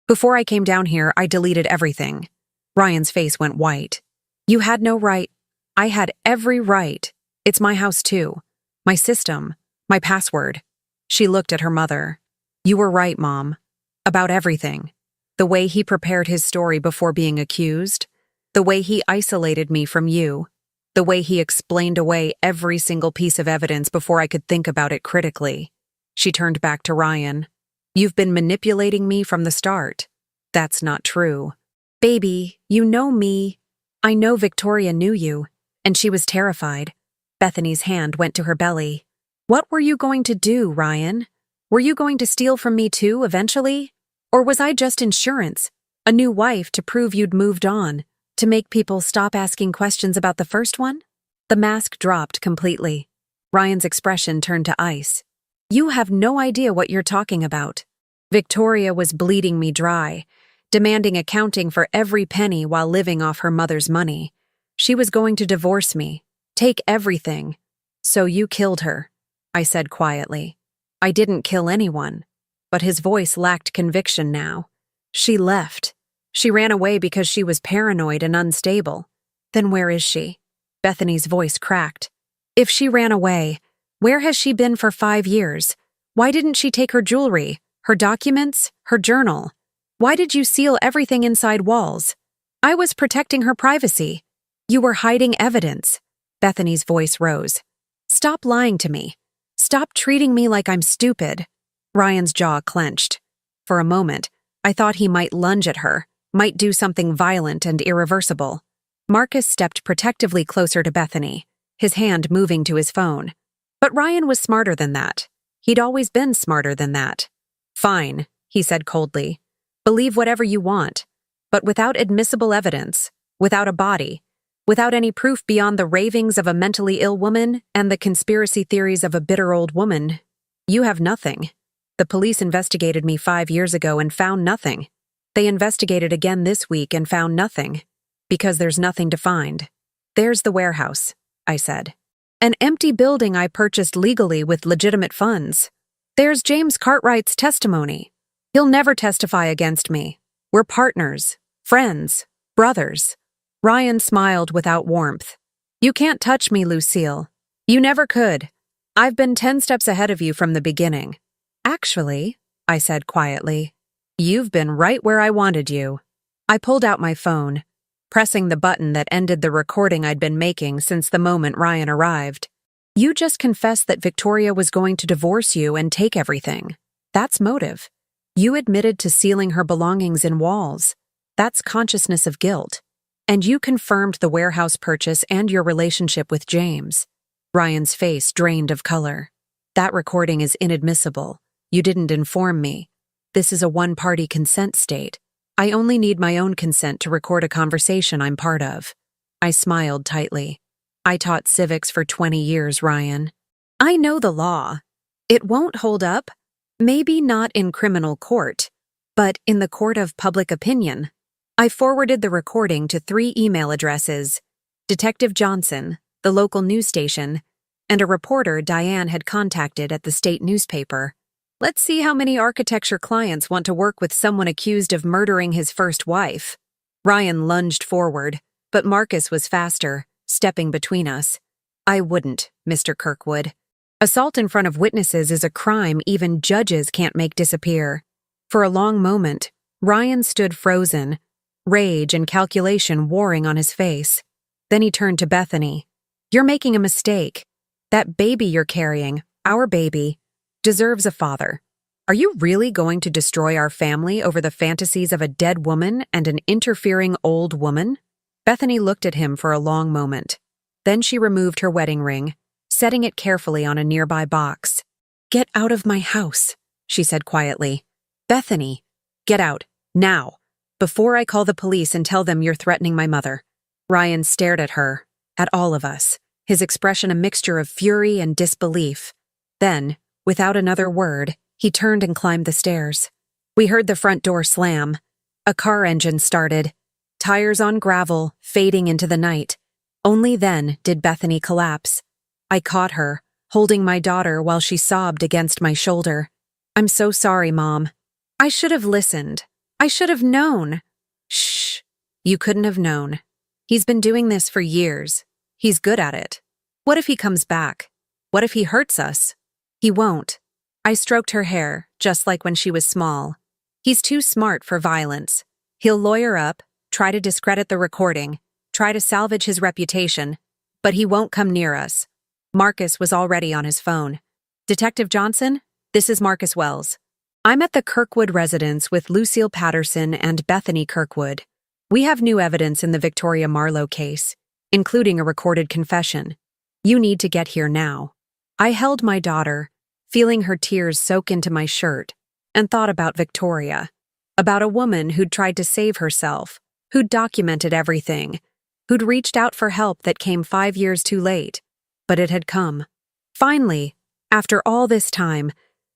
Speaker 1: Before I came down here, I deleted everything. Ryan's face went white. You had no right. I had every right. It's my house too. My system. My password. She looked at her mother. You were right, Mom. About everything. The way he prepared his story before being accused. The way he isolated me from you. The way he explained away every single piece of evidence before I could think about it critically. She turned back to Ryan. You've been manipulating me from the start. That's not true. Baby, you know me. I know Victoria knew you, and she was terrified. Bethany's hand went to her belly. What were you going to do, Ryan? Were you going to steal from me too, eventually? Or was I just insurance, a new wife to prove you'd moved on, to make people stop asking questions about the first one? The mask dropped completely. Ryan's expression turned to ice. You have no idea what you're talking about. Victoria was bleeding me dry, demanding accounting for every penny while living off her mother's money. She was going to divorce me, take everything. So you killed her, I said quietly. I didn't kill anyone. But his voice lacked conviction now. She left. She ran away because she was paranoid and unstable. Then where is she? Bethany's voice cracked. If she ran away, where has she been for 5 years? Why didn't she take her jewelry, her documents, her journal? Why did you seal everything inside walls? I was protecting her privacy. You were hiding evidence. Bethany's voice rose. Stop lying to me. Stop treating me like I'm stupid. Ryan's jaw clenched. For a moment, I thought he might lunge at her, might do something violent and irreversible. Marcus stepped protectively closer to Bethany, his hand moving to his phone. But Ryan was smarter than that. He'd always been smarter than that. Fine, he said coldly. Believe whatever you want. But without admissible evidence, without a body, without any proof beyond the ravings of a mentally ill woman and the conspiracy theories of a bitter old woman, you have nothing. The police investigated me 5 years ago and found nothing. They investigated again this week and found nothing. Because there's nothing to find. There's the warehouse, I said. An empty building I purchased legally with legitimate funds. There's James Cartwright's testimony. He'll never testify against me. We're partners, friends, brothers. Ryan smiled without warmth. You can't touch me, Lucille. You never could. I've been 10 steps ahead of you from the beginning. Actually, I said quietly, you've been right where I wanted you. I pulled out my phone, pressing the button that ended the recording I'd been making since the moment Ryan arrived. You just confessed that Victoria was going to divorce you and take everything. That's motive. You admitted to sealing her belongings in walls. That's consciousness of guilt. And you confirmed the warehouse purchase and your relationship with James. Ryan's face drained of color. That recording is inadmissible. You didn't inform me. This is a one-party consent state. I only need my own consent to record a conversation I'm part of. I smiled tightly. I taught civics for 20 years, Ryan. I know the law. It won't hold up. Maybe not in criminal court, but in the court of public opinion. I forwarded the recording to 3 email addresses: Detective Johnson, the local news station, and a reporter Diane had contacted at the state newspaper. Let's see how many architecture clients want to work with someone accused of murdering his first wife. Ryan lunged forward, but Marcus was faster, stepping between us. I wouldn't, Mr. Kirkwood. Assault in front of witnesses is a crime even judges can't make disappear. For a long moment, Ryan stood frozen, rage and calculation warring on his face. Then he turned to Bethany. You're making a mistake. That baby you're carrying, our baby, deserves a father. Are you really going to destroy our family over the fantasies of a dead woman and an interfering old woman? Bethany looked at him for a long moment. Then she removed her wedding ring, setting it carefully on a nearby box. Get out of my house, she said quietly. Bethany, get out, now, before I call the police and tell them you're threatening my mother. Ryan stared at her, at all of us, his expression a mixture of fury and disbelief. Then, without another word, he turned and climbed the stairs. We heard the front door slam. A car engine started, tires on gravel, fading into the night. Only then did Bethany collapse. I caught her, holding my daughter while she sobbed against my shoulder. I'm so sorry, Mom. I should have listened. I should have known. Shh. You couldn't have known. He's been doing this for years. He's good at it. What if he comes back? What if he hurts us? He won't. I stroked her hair, just like when she was small. He's too smart for violence. He'll lawyer up, try to discredit the recording, try to salvage his reputation, but he won't come near us. Marcus was already on his phone. Detective Johnson, this is Marcus Wells. I'm at the Kirkwood residence with Lucille Patterson and Bethany Kirkwood. We have new evidence in the Victoria Marlowe case, including a recorded confession. You need to get here now. I held my daughter, feeling her tears soak into my shirt, and thought about Victoria, about a woman who'd tried to save herself, who'd documented everything, who'd reached out for help that came 5 years too late, but it had come. Finally, after all this time,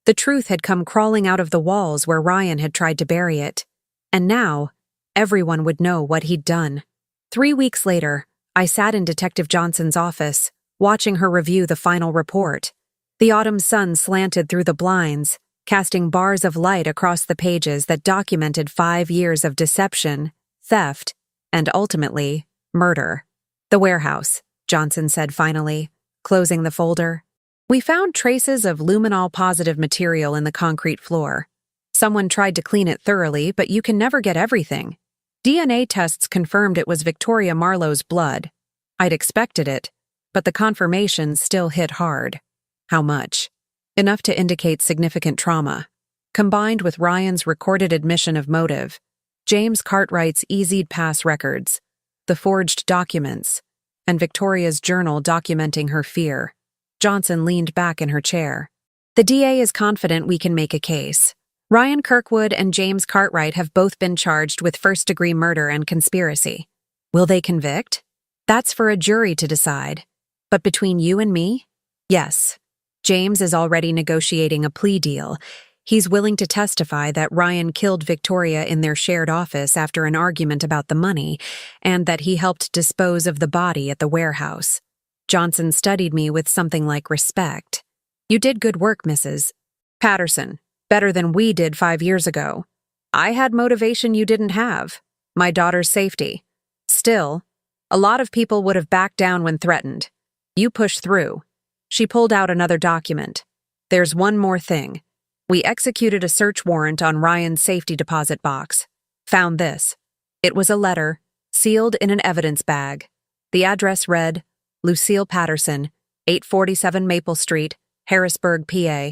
Speaker 1: the truth had come crawling out of the walls where Ryan had tried to bury it, and now, everyone would know what he'd done. 3 weeks later, I sat in Detective Johnson's office, watching her review the final report. The autumn sun slanted through the blinds, casting bars of light across the pages that documented 5 years of deception, theft, and ultimately, murder. The warehouse, Johnson said finally, closing the folder. We found traces of luminol-positive material in the concrete floor. Someone tried to clean it thoroughly, but you can never get everything. DNA tests confirmed it was Victoria Marlowe's blood. I'd expected it, but the confirmation still hit hard. How much? Enough to indicate significant trauma. Combined with Ryan's recorded admission of motive, James Cartwright's easied pass records, the forged documents, and Victoria's journal documenting her fear. Johnson leaned back in her chair. The DA is confident we can make a case. Ryan Kirkwood and James Cartwright have both been charged with first-degree murder and conspiracy. Will they convict? That's for a jury to decide. But between you and me? Yes. James is already negotiating a plea deal. He's willing to testify that Ryan killed Victoria in their shared office after an argument about the money, and that he helped dispose of the body at the warehouse. Johnson studied me with something like respect. You did good work, Mrs. Patterson. Better than we did 5 years ago. I had motivation you didn't have. My daughter's safety. Still, a lot of people would have backed down when threatened. You pushed through. She pulled out another document. There's one more thing. We executed a search warrant on Ryan's safety deposit box. Found this. It was a letter, sealed in an evidence bag. The address read, Lucille Patterson, 847 Maple Street, Harrisburg, PA.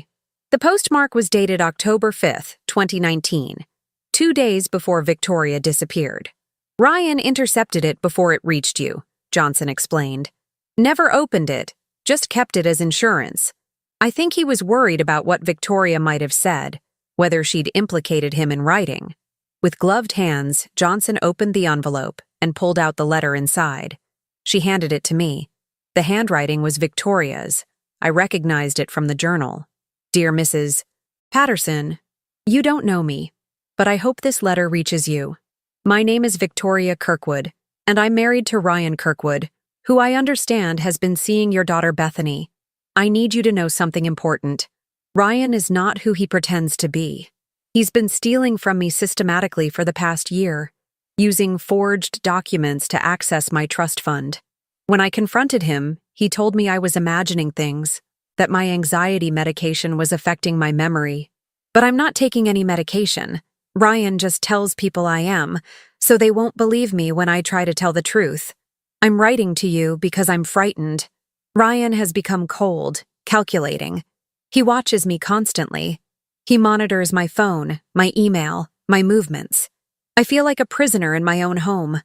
Speaker 1: The postmark was dated October 5th, 2019, 2 days before Victoria disappeared. Ryan intercepted it before it reached you, Johnson explained. Never opened it, just kept it as insurance. I think he was worried about what Victoria might have said, whether she'd implicated him in writing. With gloved hands, Johnson opened the envelope and pulled out the letter inside. She handed it to me. The handwriting was Victoria's. I recognized it from the journal. Dear Mrs. Patterson, you don't know me, but I hope this letter reaches you. My name is Victoria Kirkwood, and I'm married to Ryan Kirkwood, who I understand has been seeing your daughter Bethany. I need you to know something important. Ryan is not who he pretends to be. He's been stealing from me systematically for the past year, using forged documents to access my trust fund. When I confronted him, he told me I was imagining things, that my anxiety medication was affecting my memory. But I'm not taking any medication. Ryan just tells people I am, so they won't believe me when I try to tell the truth. I'm writing to you because I'm frightened. Ryan has become cold, calculating. He watches me constantly. He monitors my phone, my email, my movements. I feel like a prisoner in my own home.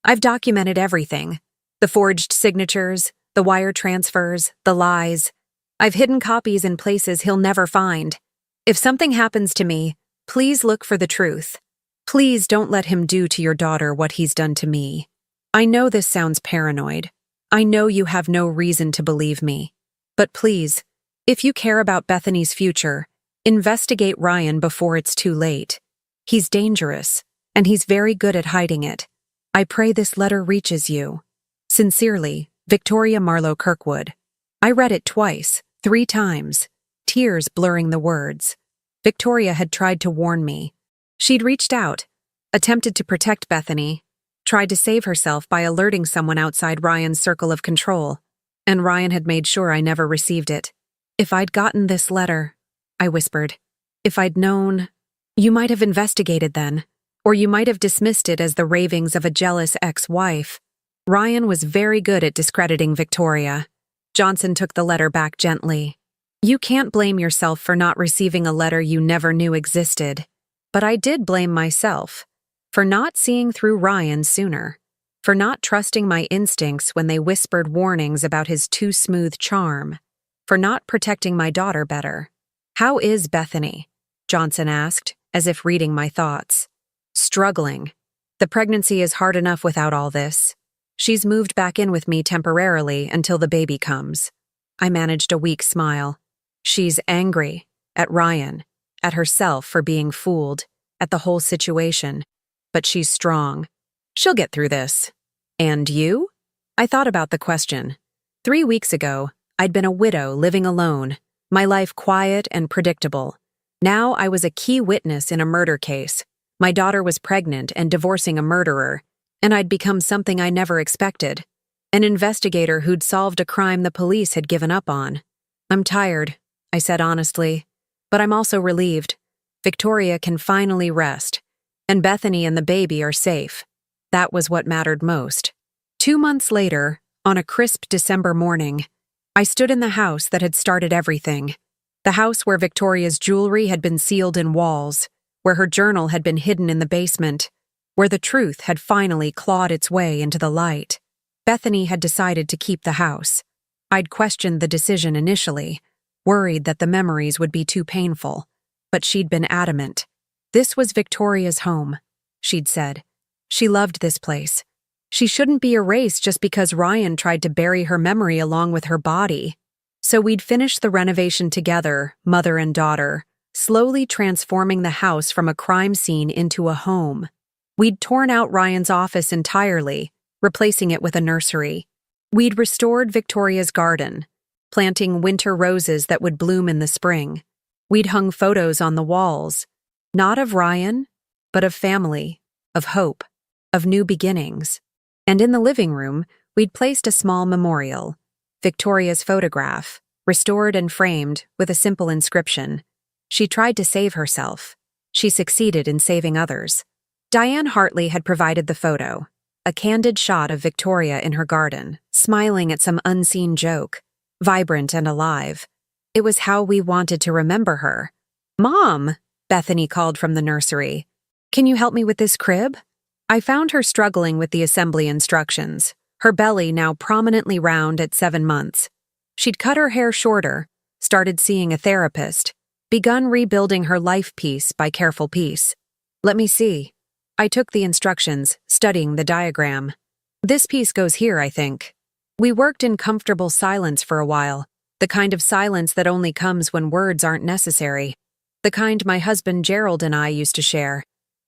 Speaker 1: I've documented everything. The forged signatures, the wire transfers, the lies. I've hidden copies in places he'll never find. If something happens to me, please look for the truth. Please don't let him do to your daughter what he's done to me. I know this sounds paranoid. I know you have no reason to believe me. But please, if you care about Bethany's future, investigate Ryan before it's too late. He's dangerous, and he's very good at hiding it. I pray this letter reaches you. Sincerely, Victoria Marlowe Kirkwood. I read it twice, 3 times, tears blurring the words. Victoria had tried to warn me. She'd reached out, attempted to protect Bethany, tried to save herself by alerting someone outside Ryan's circle of control, and Ryan had made sure I never received it. If I'd gotten this letter, I whispered, if I'd known, you might have investigated then, or you might have dismissed it as the ravings of a jealous ex-wife. Ryan was very good at discrediting Victoria. Johnson took the letter back gently. You can't blame yourself for not receiving a letter you never knew existed. But I did blame myself for not seeing through Ryan sooner, for not trusting my instincts when they whispered warnings about his too smooth charm, for not protecting my daughter better. How is Bethany? Johnson asked, as if reading my thoughts. Struggling. The pregnancy is hard enough without all this. She's moved back in with me temporarily until the baby comes. I managed a weak smile. She's angry at Ryan, at herself for being fooled, at the whole situation. But she's strong. She'll get through this. And you? I thought about the question. 3 weeks ago, I'd been a widow living alone, my life quiet and predictable. Now I was a key witness in a murder case. My daughter was pregnant and divorcing a murderer, and I'd become something I never expected. An investigator who'd solved a crime the police had given up on. I'm tired, I said honestly, but I'm also relieved. Victoria can finally rest, and Bethany and the baby are safe. That was what mattered most. 2 months later, on a crisp December morning, I stood in the house that had started everything. The house where Victoria's jewelry had been sealed in walls, where her journal had been hidden in the basement, where the truth had finally clawed its way into the light. Bethany had decided to keep the house. I'd questioned the decision initially, worried that the memories would be too painful, but she'd been adamant. This was Victoria's home, she'd said. She loved this place. She shouldn't be erased just because Ryan tried to bury her memory along with her body. So we'd finished the renovation together, mother and daughter, slowly transforming the house from a crime scene into a home. We'd torn out Ryan's office entirely, replacing it with a nursery. We'd restored Victoria's garden, planting winter roses that would bloom in the spring. We'd hung photos on the walls, not of Ryan, but of family, of hope, of new beginnings. And in the living room, we'd placed a small memorial, Victoria's photograph, restored and framed with a simple inscription. She tried to save herself. She succeeded in saving others. Diane Hartley had provided the photo, a candid shot of Victoria in her garden, smiling at some unseen joke, vibrant and alive. It was how we wanted to remember her. "Mom," Bethany called from the nursery. "Can you help me with this crib?" I found her struggling with the assembly instructions, her belly now prominently round at 7 months. She'd cut her hair shorter, started seeing a therapist, begun rebuilding her life piece by careful piece. "Let me see." I took the instructions, studying the diagram. "This piece goes here, I think." We worked in comfortable silence for a while, the kind of silence that only comes when words aren't necessary, the kind my husband Gerald and I used to share.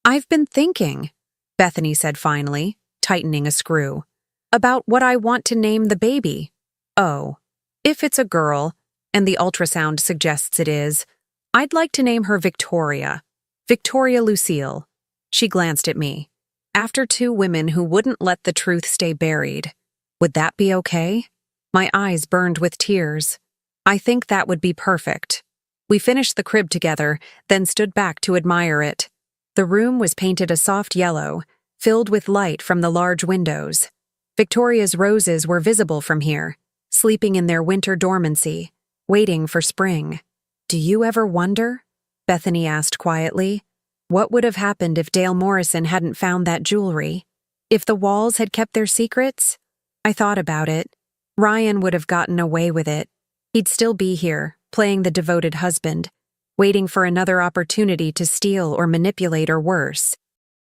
Speaker 1: "I've been thinking," Bethany said finally, tightening a screw, "about what I want to name the baby. Oh, if it's a girl, and the ultrasound suggests it is, I'd like to name her Victoria. Victoria Lucille." She glanced at me. "After 2 women who wouldn't let the truth stay buried. Would that be okay?" My eyes burned with tears. "I think that would be perfect." We finished the crib together, then stood back to admire it. The room was painted a soft yellow, filled with light from the large windows. Victoria's roses were visible from here, sleeping in their winter dormancy, waiting for spring. "Do you ever wonder?" Bethany asked quietly. "What would have happened if Dale Morrison hadn't found that jewelry? If the walls had kept their secrets?" I thought about it. Ryan would have gotten away with it. He'd still be here, playing the devoted husband, waiting for another opportunity to steal or manipulate or worse.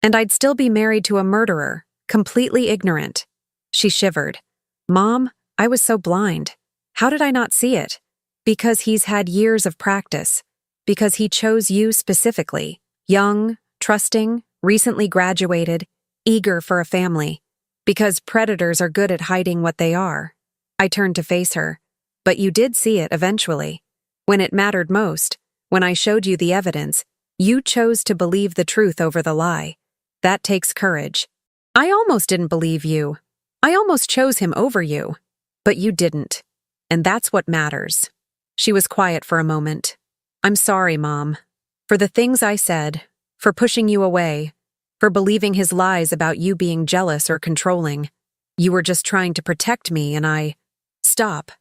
Speaker 1: And I'd still be married to a murderer, completely ignorant. She shivered. "Mom, I was so blind. How did I not see it?" "Because he's had years of practice. Because he chose you specifically. Young, trusting, recently graduated, eager for a family. Because predators are good at hiding what they are." I turned to face her. "But you did see it eventually. When it mattered most, when I showed you the evidence, you chose to believe the truth over the lie. That takes courage. I almost didn't believe you. I almost chose him over you. But you didn't. And that's what matters." She was quiet for a moment. "I'm sorry, Mom. For the things I said, for pushing you away, for believing his lies about you being jealous or controlling. You were just trying to protect me and I—" "Stop."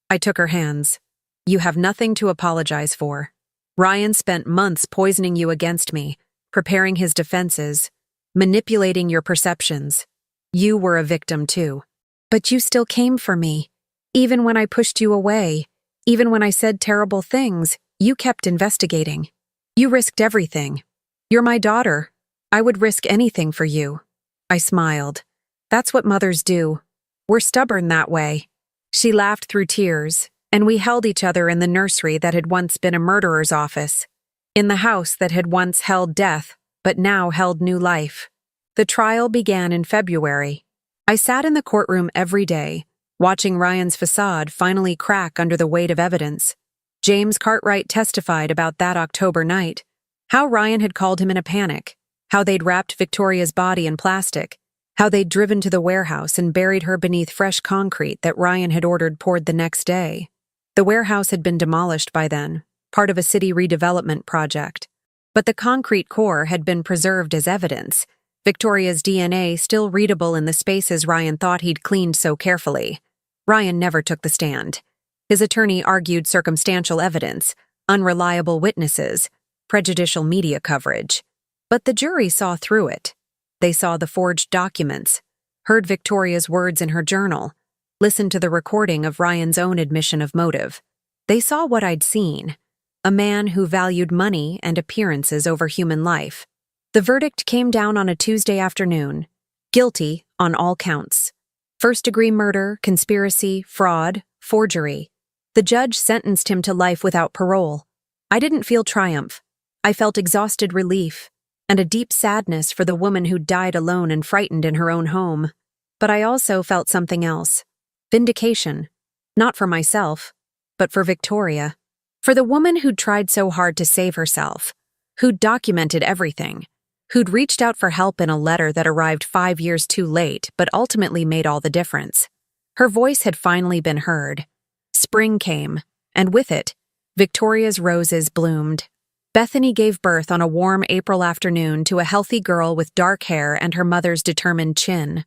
Speaker 1: I took her hands. "You have nothing to apologize for. Ryan spent months poisoning you against me, preparing his defenses, manipulating your perceptions. You were a victim too. But you still came for me. Even when I pushed you away, even when I said terrible things, you kept investigating. You risked everything. You're my daughter. I would risk anything for you." I smiled. "That's what mothers do. We're stubborn that way." She laughed through tears, and we held each other in the nursery that had once been a murderer's office, in the house that had once held death, but now held new life. The trial began in February. I sat in the courtroom every day, watching Ryan's facade finally crack under the weight of evidence. James Cartwright testified about that October night, how Ryan had called him in a panic, how they'd wrapped Victoria's body in plastic, how they'd driven to the warehouse and buried her beneath fresh concrete that Ryan had ordered poured the next day. The warehouse had been demolished by then, part of a city redevelopment project. But the concrete core had been preserved as evidence, Victoria's DNA still readable in the spaces Ryan thought he'd cleaned so carefully. Ryan never took the stand. His attorney argued circumstantial evidence, unreliable witnesses, prejudicial media coverage. But the jury saw through it. They saw the forged documents, heard Victoria's words in her journal, listened to the recording of Ryan's own admission of motive. They saw what I'd seen, a man who valued money and appearances over human life. The verdict came down on a Tuesday afternoon. Guilty on all counts. First-degree murder, conspiracy, fraud, forgery. The judge sentenced him to life without parole. I didn't feel triumph. I felt exhausted relief, and a deep sadness for the woman who died alone and frightened in her own home. But I also felt something else. Vindication. Not for myself, but for Victoria. For the woman who'd tried so hard to save herself, who'd documented everything, who'd reached out for help in a letter that arrived 5 years too late but ultimately made all the difference. Her voice had finally been heard. Spring came, and with it, Victoria's roses bloomed. Bethany gave birth on a warm April afternoon to a healthy girl with dark hair and her mother's determined chin.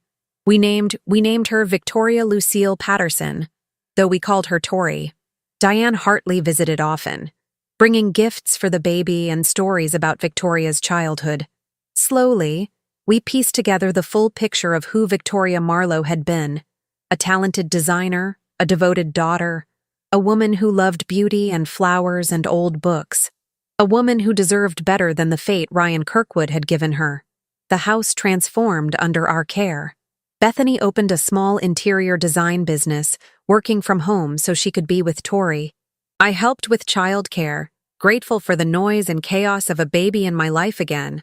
Speaker 1: We named her Victoria Lucille Patterson, though we called her Tori. Diane Hartley visited often, bringing gifts for the baby and stories about Victoria's childhood. Slowly, we pieced together the full picture of who Victoria Marlowe had been: a talented designer, a devoted daughter, a woman who loved beauty and flowers and old books, a woman who deserved better than the fate Ryan Kirkwood had given her. The house transformed under our care. Bethany opened a small interior design business, working from home so she could be with Tori. I helped with childcare, grateful for the noise and chaos of a baby in my life again.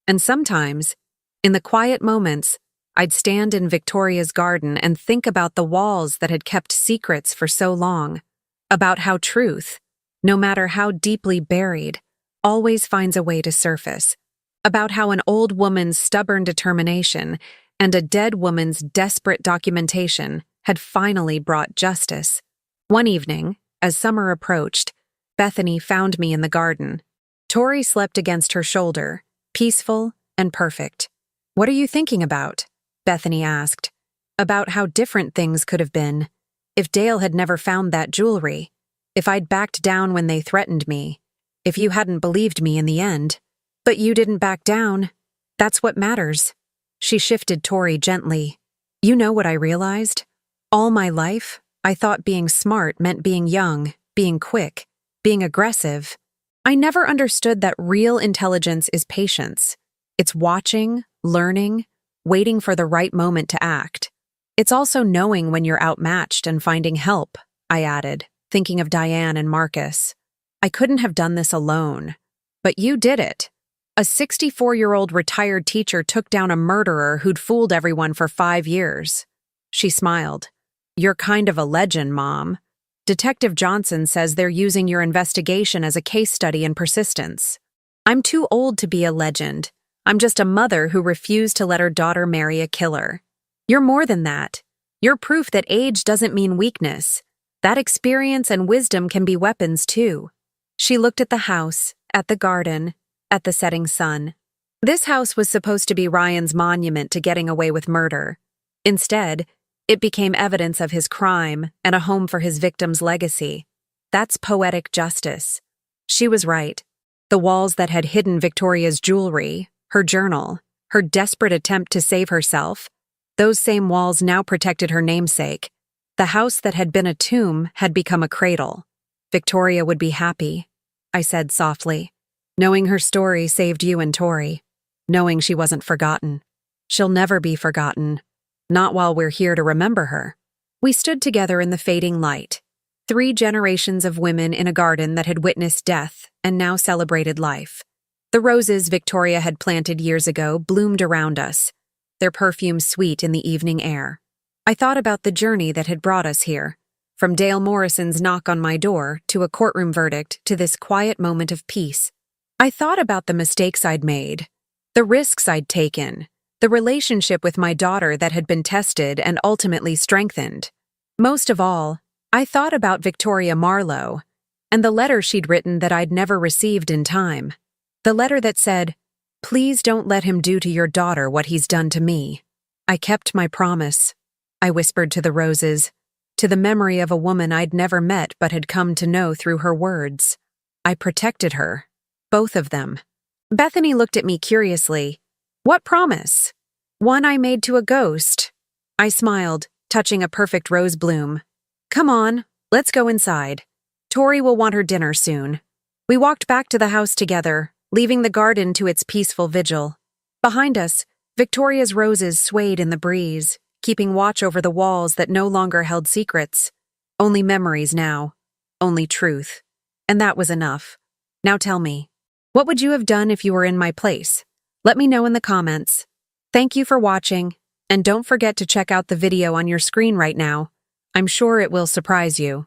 Speaker 1: And sometimes, in the quiet moments, I'd stand in Victoria's garden and think about the walls that had kept secrets for so long, about how truth, no matter how deeply buried, always finds a way to surface, about how an old woman's stubborn determination and a dead woman's desperate documentation had finally brought justice. One evening, as summer approached, Bethany found me in the garden. Tori slept against her shoulder, peaceful and perfect. "What are you thinking about?" Bethany asked. "About how different things could have been. If Dale had never found that jewelry. If I'd backed down when they threatened me. If you hadn't believed me in the end. But you didn't back down. That's what matters." She shifted Tori gently. "You know what I realized? All my life, I thought being smart meant being young, being quick, being aggressive. I never understood that real intelligence is patience. It's watching, learning, waiting for the right moment to act. It's also knowing when you're outmatched and finding help," I added, thinking of Diane and Marcus. "I couldn't have done this alone. But you did it. A 64-year-old retired teacher took down a murderer who'd fooled everyone for 5 years. She smiled. "You're kind of a legend, Mom. Detective Johnson says they're using your investigation as a case study in persistence. I'm too old to be a legend. I'm just a mother who refused to let her daughter marry a killer. You're more than that. You're proof that age doesn't mean weakness. That experience and wisdom can be weapons, too." She looked at the house, at the garden, at the setting sun. This house was supposed to be Ryan's monument to getting away with murder. Instead, it became evidence of his crime and a home for his victim's legacy. That's poetic justice. She was right. The walls that had hidden Victoria's jewelry, her journal, her desperate attempt to save herself, those same walls now protected her namesake. The house that had been a tomb had become a cradle. "Victoria would be happy," I said softly. "Knowing her story saved you and Tori. Knowing she wasn't forgotten. She'll never be forgotten. Not while we're here to remember her." We stood together in the fading light. 3 generations of women in a garden that had witnessed death and now celebrated life. The roses Victoria had planted years ago bloomed around us, their perfume sweet in the evening air. I thought about the journey that had brought us here, from Dale Morrison's knock on my door to a courtroom verdict to this quiet moment of peace. I thought about the mistakes I'd made, the risks I'd taken, the relationship with my daughter that had been tested and ultimately strengthened. Most of all, I thought about Victoria Marlowe and the letter she'd written that I'd never received in time. The letter that said, "Please don't let him do to your daughter what he's done to me." I kept my promise. I whispered to the roses, to the memory of a woman I'd never met but had come to know through her words. I protected her. Both of them. Bethany looked at me curiously. "What promise?" "One I made to a ghost." I smiled, touching a perfect rose bloom. "Come on, let's go inside. Tori will want her dinner soon." We walked back to the house together, leaving the garden to its peaceful vigil. Behind us, Victoria's roses swayed in the breeze, keeping watch over the walls that no longer held secrets. Only memories now. Only truth. And that was enough. Now tell me, what would you have done if you were in my place? Let me know in the comments. Thank you for watching, and don't forget to check out the video on your screen right now. I'm sure it will surprise you.